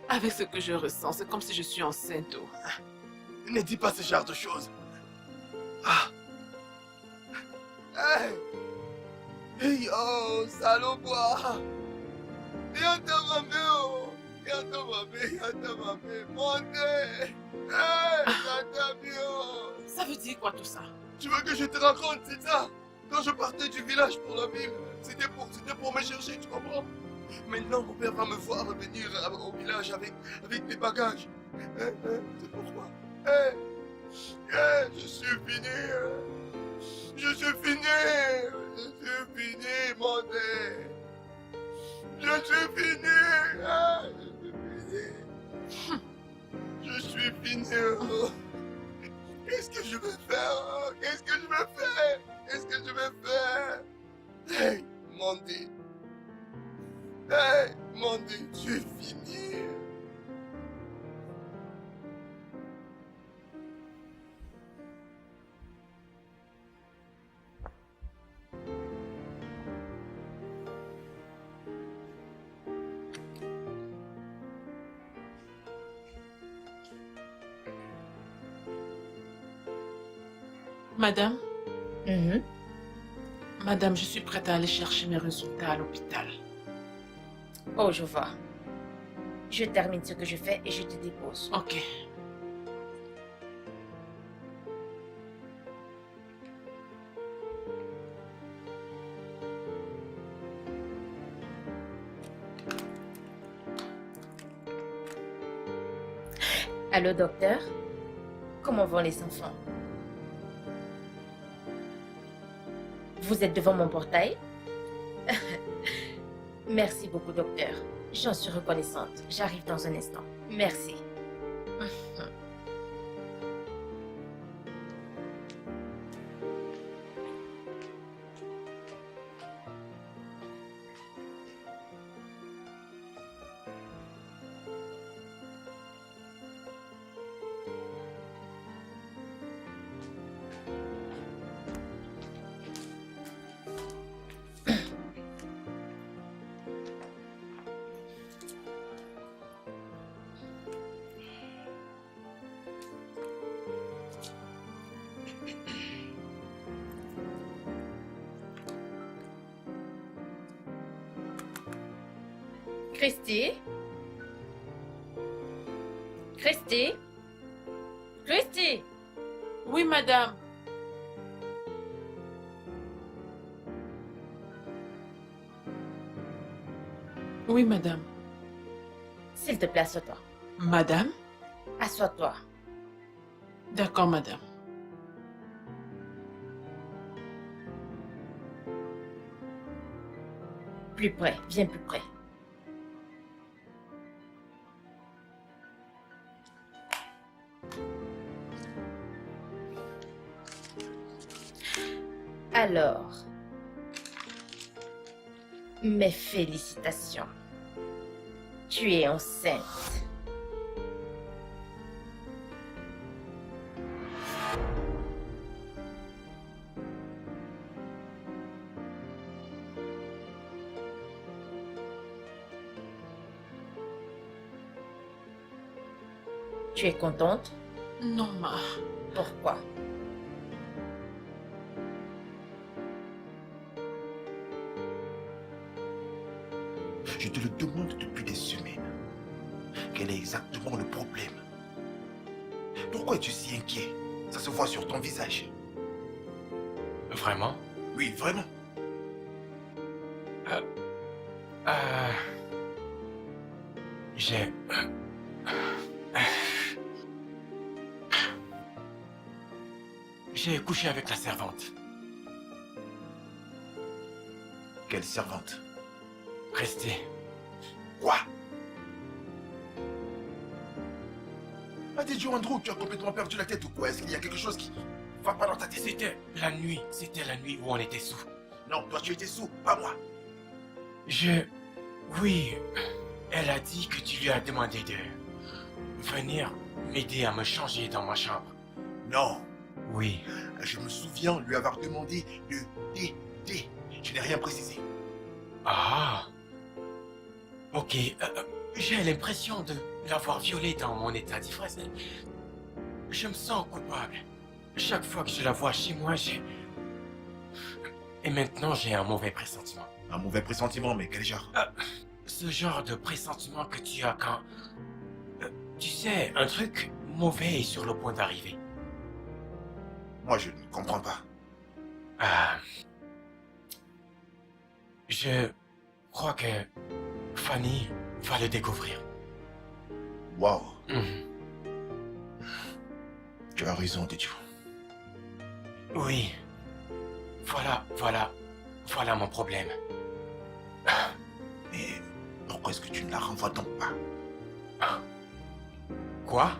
avec ce que je ressens, c'est comme si je suis enceinte. Oh. Ne dis pas ce genre de choses. Ah! Hey! Hey, oh, salopa! Viens te mamie, oh! Viens te mamie, viens te mamie! Montez! Hey! Viens te oh! Ça veut dire quoi tout ça? Tu veux que je te raconte, c'est ça? Quand je partais du village pour la ville, c'était pour me chercher, tu comprends? Maintenant, mon père va me voir venir au village avec mes bagages. C'est pourquoi? Je suis fini. Je suis fini. Je suis fini, mon Dieu. Je suis fini. Je suis fini. Qu'est-ce que je vais faire? Qu'est-ce que je vais faire? Qu'est-ce que je vais faire? Hey, mon Dieu. Hey, mon Dieu, tu es fini. Madame, Mhm. madame, je suis prête à aller chercher mes résultats à l'hôpital. Oh, je vois. Je termine ce que je fais et je te dépose. Ok. Allô, docteur? Comment vont les enfants? Vous êtes devant mon portail? Merci beaucoup, docteur. J'en suis reconnaissante. J'arrive dans un instant. Merci. Christy? Christy? Christy? Oui, madame. Oui, madame. S'il te plaît, assois-toi. Madame? Assois-toi. D'accord, madame. Plus près, viens plus près. Alors, mes félicitations. Tu es enceinte. Tu es contente? Non, ma. Pourquoi? Je te le demande depuis des semaines. Quel est exactement le problème? Pourquoi es-tu si inquiet? Ça se voit sur ton visage. Vraiment? Oui, vraiment. J'ai... J'ai couché avec la servante. Quelle servante? Restez. Quoi? Adidjo Andrew, tu as complètement perdu la tête ou quoi? Est-ce qu'il y a quelque chose qui va pas dans ta tête? C'était la nuit où on était sous. Non, toi tu étais sous, pas moi. Oui, elle a dit que tu lui as demandé de venir m'aider à me changer dans ma chambre. Non, Oui. je me souviens lui avoir demandé de t'aider. Je n'ai rien précisé. Ah. Ok, j'ai l'impression de l'avoir violée dans mon état d'ivresse. Je me sens coupable. Chaque fois que je la vois chez moi, Et maintenant, j'ai un mauvais pressentiment. Un mauvais pressentiment, mais quel genre? Ce genre de pressentiment que tu as quand... tu sais, un truc mauvais est sur le point d'arriver. Moi, je ne comprends pas. Je crois que Fanny va le découvrir. Wow, Mhm. tu as raison, Adidjo. Oui. Voilà mon problème. Mais pourquoi est-ce que tu ne la renvoies donc pas? Quoi?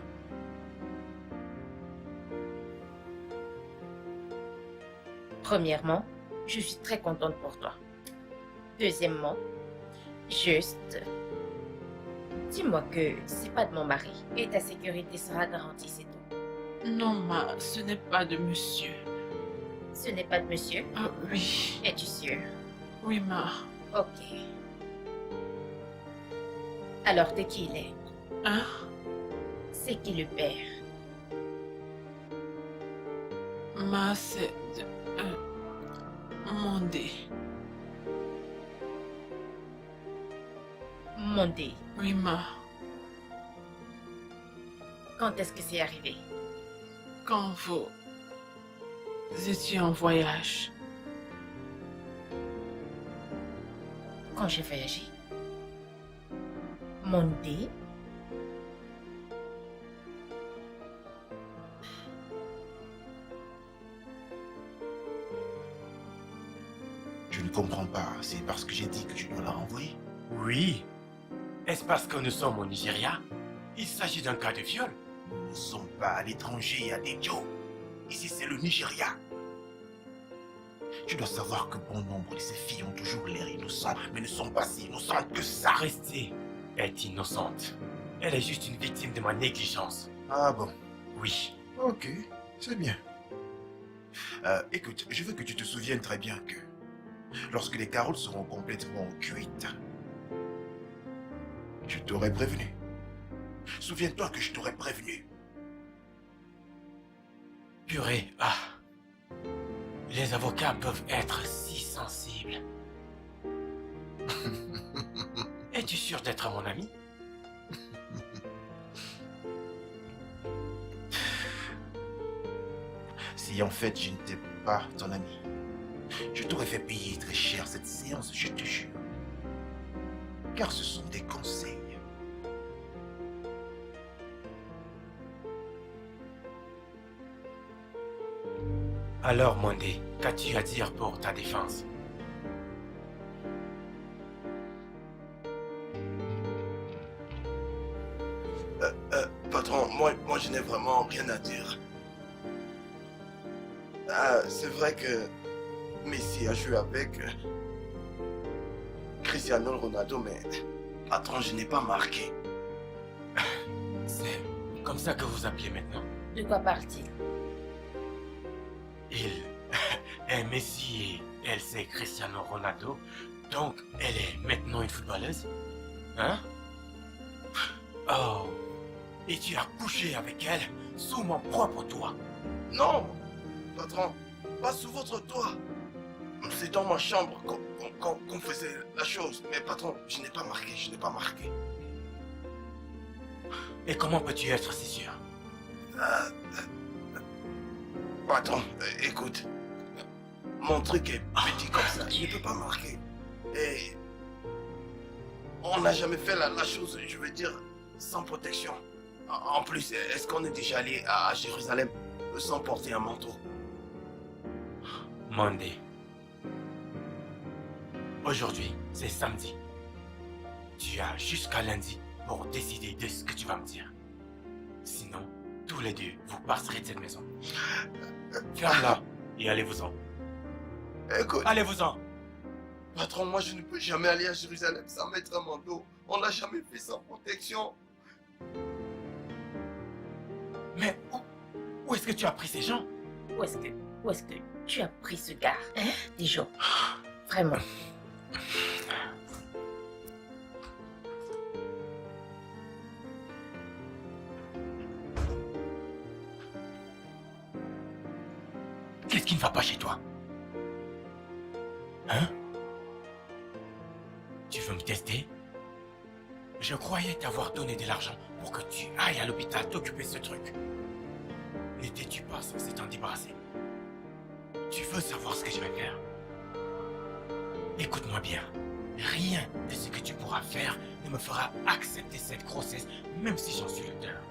Premièrement, je suis très contente pour toi. Deuxièmement, juste... dis-moi que c'est pas de mon mari et ta sécurité sera garantie, c'est tout. Non, ma, ce n'est pas de monsieur. Ce n'est pas de monsieur? Ah oui. Es-tu sûr? Oui, ma. Ok. Alors, de qui il est? Hein? C'est qui le père? Ma, c'est de... Mondé. Mondé. Oui, ma. Quand est-ce que c'est arrivé? Quand vous étiez en voyage. Quand j'ai voyagé? Mondé? Je ne comprends pas. C'est parce que j'ai dit que tu dois la renvoyer? Oui. Est-ce parce que nous sommes au Nigeria? Il s'agit d'un cas de viol. Nous ne sommes pas à l'étranger, Adidjo. Ici, c'est le Nigeria. Tu dois savoir que bon nombre de ces filles ont toujours l'air innocentes, mais ne sont pas si innocentes que ça. Restez est innocente. Elle est juste une victime de ma négligence. Ah bon? Oui. Ok, c'est bien. Écoute, je veux que tu te souviennes très bien que lorsque les carottes seront complètement cuites, je t'aurais prévenu. Souviens-toi que je t'aurais prévenu. Purée, les avocats peuvent être si sensibles. Es-tu sûr d'être mon ami? Si en fait je n'étais pas ton ami, je t'aurais fait payer très cher cette séance, je te jure. Car ce sont des conseils. Alors, Mondé, qu'as-tu à dire pour ta défense? Patron, moi je n'ai vraiment rien à dire. Ah, c'est vrai que Messi a joué avec Cristiano Ronaldo, mais patron, je n'ai pas marqué. C'est comme ça que vous appelez maintenant. De quoi parle-t-il? Il est Messi et elle c'est Cristiano Ronaldo. Donc elle est maintenant une footballeuse? Hein? Oh. Et tu as couché avec elle sous mon propre toit. Non, patron, pas sous votre toit. C'est dans ma chambre qu'on faisait la chose. Mais patron, je n'ai pas marqué, je n'ai pas marqué. Et comment peux-tu être si sûr? Patron, écoute, mon truc est petit comme ça, je ne peux pas marquer. Et on n'a jamais fait la chose, je veux dire, sans protection. En plus, est-ce qu'on est déjà allé à Jérusalem sans porter un manteau? Monday. Aujourd'hui, c'est samedi. Tu as jusqu'à lundi pour décider de ce que tu vas me dire. Sinon, tous les deux, vous passerez de cette maison. Ferme-la et allez-vous-en. Écoute, Allez-vous-en. patron, moi je ne peux jamais aller à Jérusalem sans mettre un manteau. On l'a jamais fait sans protection. Mais où est-ce que tu as pris ces gens? Où est-ce que tu as pris ce gars? Hein? Dijon. Vraiment. Qu'est-ce qui ne va pas chez toi? Hein? Tu veux me tester? Je croyais t'avoir donné de l'argent pour que tu ailles à l'hôpital t'occuper de ce truc. N'étais-tu pas censé t'en débarrasser? Tu veux savoir ce que je vais faire? Écoute-moi bien. Rien de ce que tu pourras faire ne me fera accepter cette grossesse, même si j'en suis l'auteur.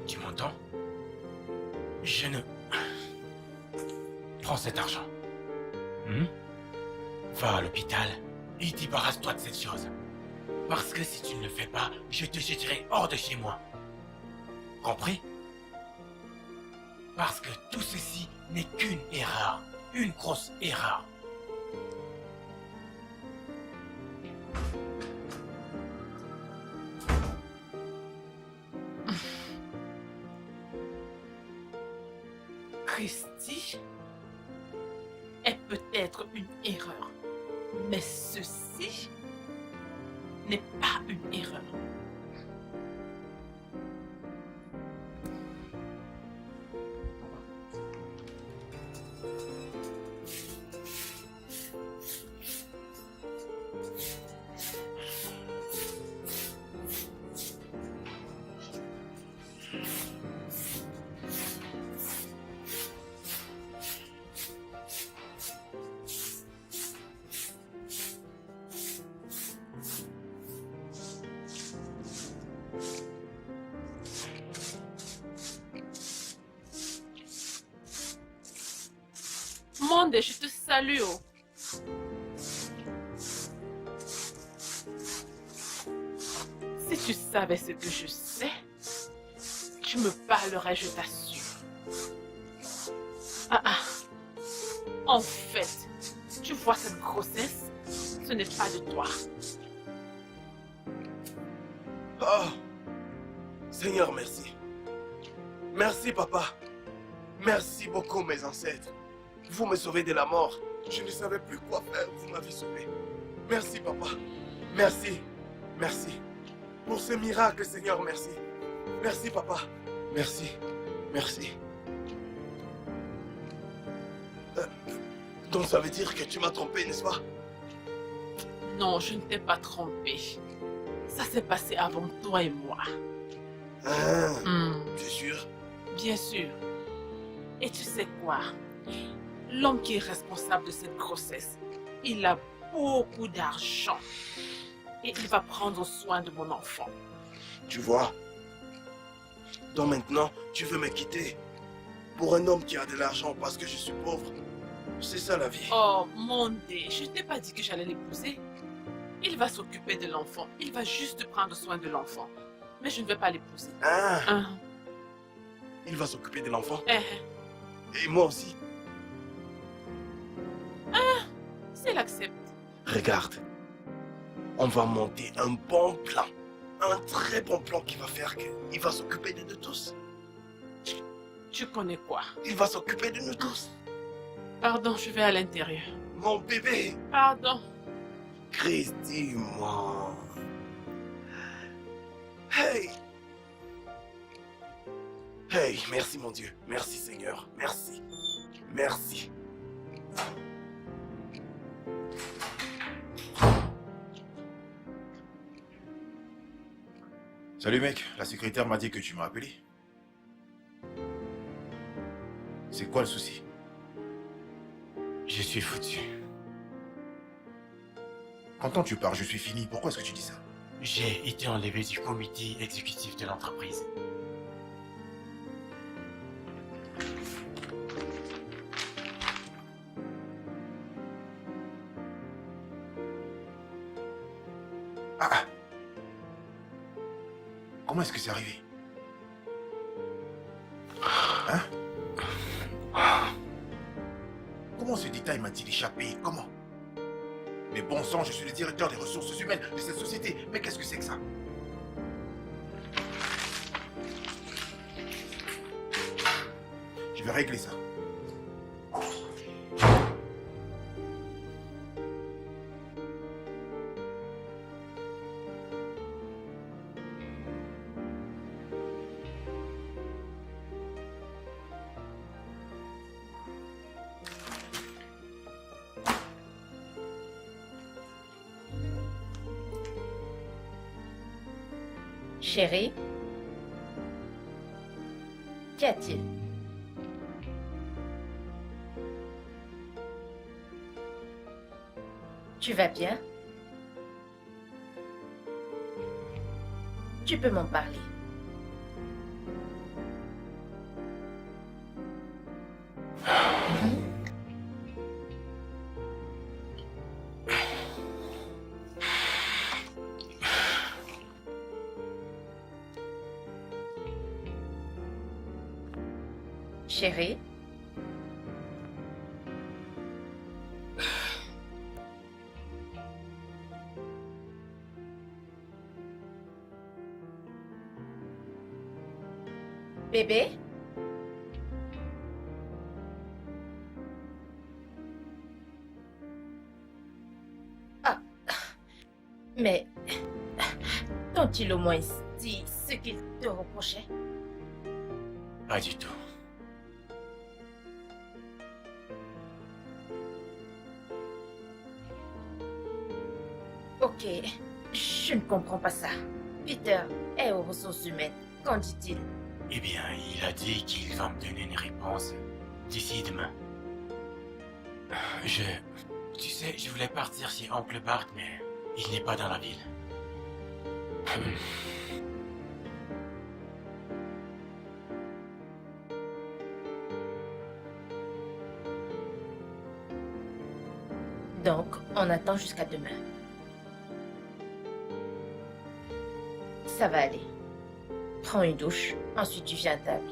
Tu m'entends? Je ne... Prends cet argent. Va à l'hôpital et débarrasse-toi de cette chose. Parce que si tu ne le fais pas, je te jetterai hors de chez moi. Compris? Parce que tout ceci n'est qu'une erreur. Une grosse erreur. Christy est peut-être une erreur, mais ceci n'est pas une erreur. Monde, je te salue. Oh. Si tu savais ce que je sais, tu me parlerais, je t'assure. En fait, tu vois cette grossesse, ce n'est pas de toi. Oh, Seigneur, merci. Merci, papa. Merci beaucoup, mes ancêtres. Vous me sauvez de la mort. Je ne savais plus quoi faire, vous m'avez sauvé. Merci, papa. Merci. Merci. Pour ce miracle, Seigneur, merci. Merci, papa. Merci. Merci. Donc ça veut dire que tu m'as trompé, n'est-ce pas? Non, je ne t'ai pas trompé. Ça s'est passé avant toi et moi. Ah, tu es sûr? Bien sûr. Et tu sais quoi? L'homme qui est responsable de cette grossesse, il a beaucoup d'argent. Et il va prendre soin de mon enfant. Tu vois? Donc maintenant, tu veux me quitter pour un homme qui a de l'argent parce que je suis pauvre. C'est ça la vie. Oh, mon Dieu, je t'ai pas dit que j'allais l'épouser. Il va s'occuper de l'enfant. Il va juste prendre soin de l'enfant. Mais je ne vais pas l'épouser. Ah, il va s'occuper de l'enfant. Et moi aussi. s'il accepte. Regarde, on va monter un bon plan. Un très bon plan qui va faire qu'il va s'occuper de nous tous. Tu connais quoi? Il va s'occuper de nous tous. Pardon, je vais à l'intérieur. Mon bébé. Pardon. Chris, dis-moi. Hey. Hey, merci mon Dieu. Merci Seigneur. Merci. Merci. Salut mec, la secrétaire m'a dit que tu m'as appelé. C'est quoi le souci? Je suis foutu. Quand tu pars, je suis fini. Pourquoi est-ce que tu dis ça? J'ai été enlevé du comité exécutif de l'entreprise. Ah. Comment est-ce que c'est arrivé? Hein? Comment ce détail m'a-t-il échappé? Comment? Mais bon sang, je suis le directeur des ressources humaines de cette société. Mais qu'est-ce que c'est que ça? Je vais régler ça. Chérie, qu'y a-t-il? Tu vas bien? Tu peux m'en parler. Chérie? Bébé? Ah, mais t'ont-ils au moins dit ce qu'ils te reprochaient? Pas du tout. Ok, je ne comprends pas ça. Peter est aux ressources humaines. Qu'en dit-il? Eh bien, il a dit qu'il va me donner une réponse d'ici demain. Tu sais, je voulais partir chez Oncle Bart, mais il n'est pas dans la ville. Donc, on attend jusqu'à demain. Ça va aller. Prends une douche, ensuite tu viens à table.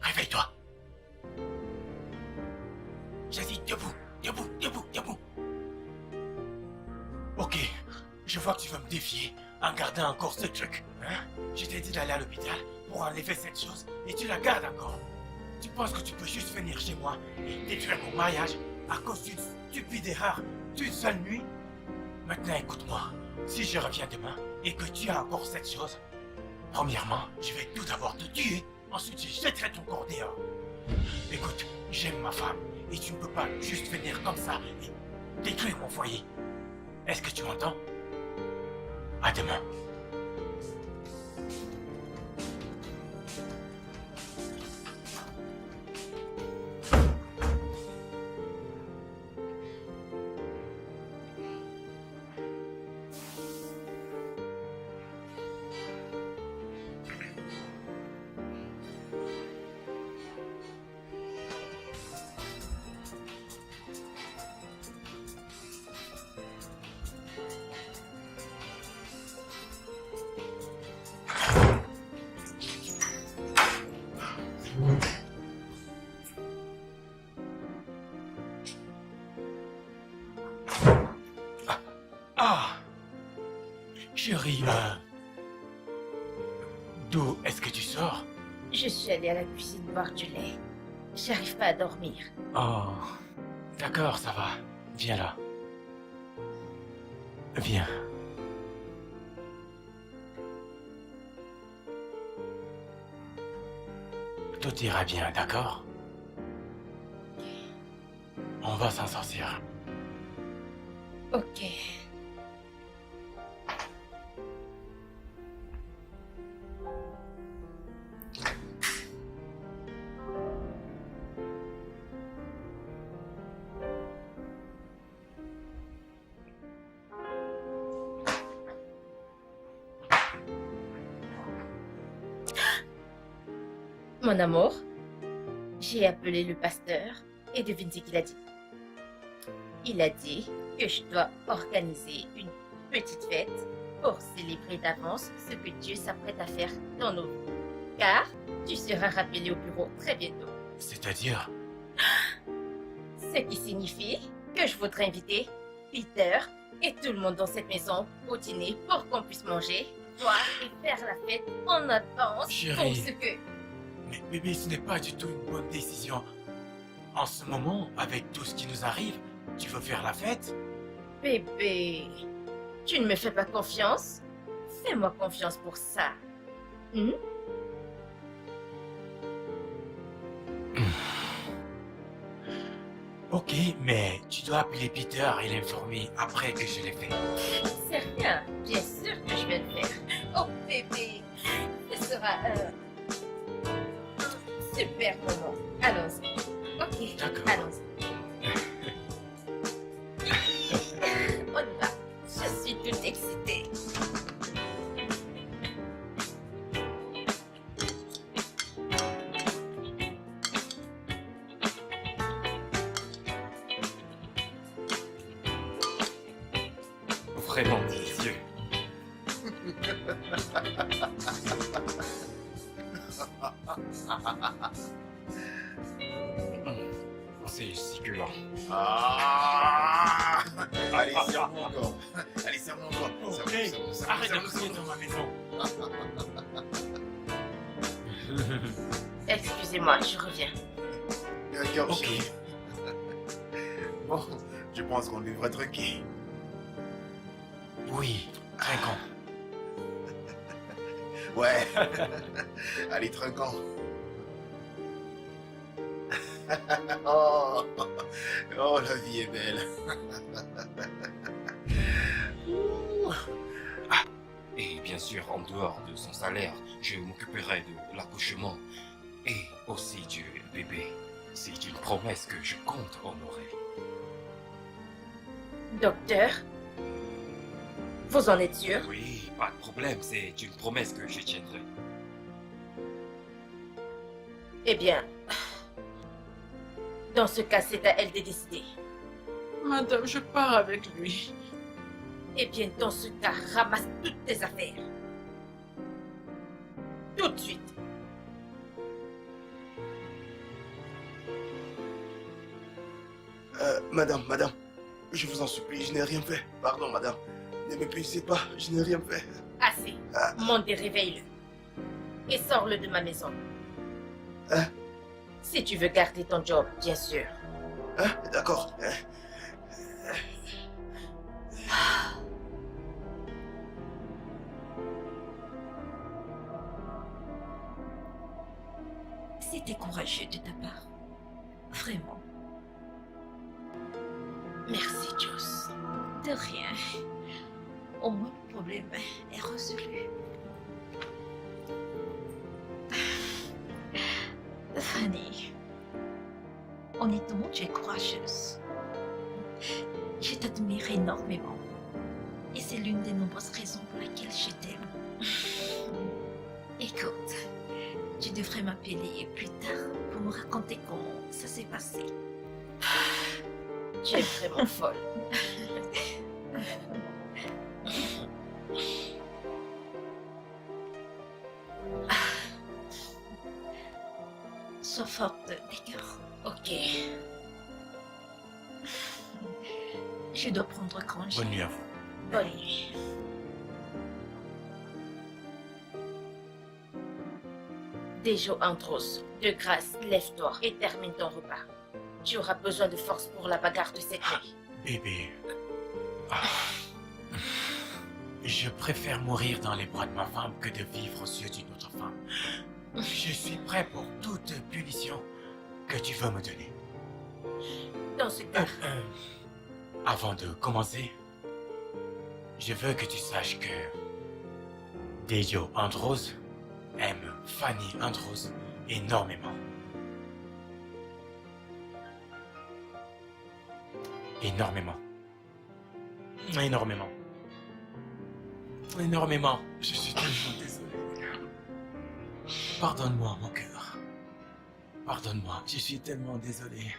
Réveille-toi. J'ai dit debout. Je vois que tu veux me défier en gardant encore ce truc. Hein? Je t'ai dit d'aller à l'hôpital pour enlever cette chose et tu la gardes encore. Tu penses que tu peux juste venir chez moi et détruire mon mariage à cause d'une stupide erreur d'une seule nuit? Maintenant, écoute-moi. Si je reviens demain et que tu as encore cette chose, premièrement, je vais tout d'abord te tuer. Ensuite, je jetterai ton corps dehors. Écoute, j'aime ma femme et tu ne peux pas juste venir comme ça et détruire mon foyer. Est-ce que tu m'entends? À demain. Ah, chérie, d'où est-ce que tu sors? Je suis allée à la cuisine boire du lait. J'arrive pas à dormir. Oh, d'accord, ça va. Viens là. Viens. Tout ira bien, d'accord? On va s'en sortir. Ok. Mon amour, j'ai appelé le pasteur et devine ce qu'il a dit. Il a dit que je dois organiser une petite fête pour célébrer d'avance ce que Dieu s'apprête à faire dans nos vies. Car tu seras rappelé au bureau très bientôt. C'est-à-dire? Ce qui signifie que je voudrais inviter Peter et tout le monde dans cette maison au dîner pour qu'on puisse manger, boire et faire la fête en avance Chérie. pour ce que... Mais bébé, ce n'est pas du tout une bonne décision. En ce moment, avec tout ce qui nous arrive, tu veux faire la fête? Bébé, tu ne me fais pas confiance? Fais-moi confiance pour ça. Hmm? Ok, mais tu dois appeler Peter et l'informer après que je l'ai fait. C'est rien, bien sûr que je vais le faire. Oh bébé, ce sera un super moment. Allons-y. Ok, D'accord. allons-y. On y va. Je suis toute excitée. Vraiment délicieux. C'est succulent. Ah Allez, serre-moi encore. Allez, serre-moi encore. Oh, Serre-moi, hey, serre-moi, serre-moi, arrête de serre-moi, crier dans ma maison. Excusez-moi, je reviens. D'accord, Ok. chérie. Bon, je pense qu'on devrait trinquer. Oui, très con. Ouais. Allez, trinquons. Oh. Oh, la vie est belle. Et bien sûr, en dehors de son salaire, je m'occuperai de l'accouchement. Et aussi du bébé. C'est une promesse que je compte honorer. Docteur, vous en êtes sûr? Oui, pas de problème, c'est une promesse que je tiendrai. Eh bien, dans ce cas, c'est à elle de décider. Madame, je pars avec lui. Eh bien, dans ce cas, ramasse toutes tes affaires. Tout de suite. Madame, je vous en supplie, je n'ai rien fait. Pardon, madame. Ne m'épuisez pas, je n'ai rien fait. Assez. Monte et réveille-le. Et sors-le de ma maison. Hein? Si tu veux garder ton job, bien sûr. Hein? D'accord. C'était courageux de ta part. Vraiment. Merci, Joss. De rien. Au moins, le problème est résolu. Fanny, honnêtement, tu es courageuse. Je t'admire énormément. Et c'est l'une des nombreuses raisons pour lesquelles je t'aime. Écoute, tu devrais m'appeler plus tard pour me raconter comment ça s'est passé. Tu es vraiment folle. Sois forte, d'accord? Ok. Je dois prendre congé. Bonne nuit à vous. Bonne nuit. Dejo Andros, de grâce, lève-toi et termine ton repas. Tu auras besoin de force pour la bagarre de cette nuit. Bébé. Ah. Je préfère mourir dans les bras de ma femme que de vivre aux yeux d'une autre femme. Je suis prêt pour toute punition que tu veux me donner. Dans ce cas, Avant de commencer, je veux que tu saches que Dejo Andros aime Fanny Andros énormément. Énormément. Énormément. Énormément. Je suis tellement désolé. Pardonne-moi, mon cœur. Pardonne-moi, je suis tellement désolé.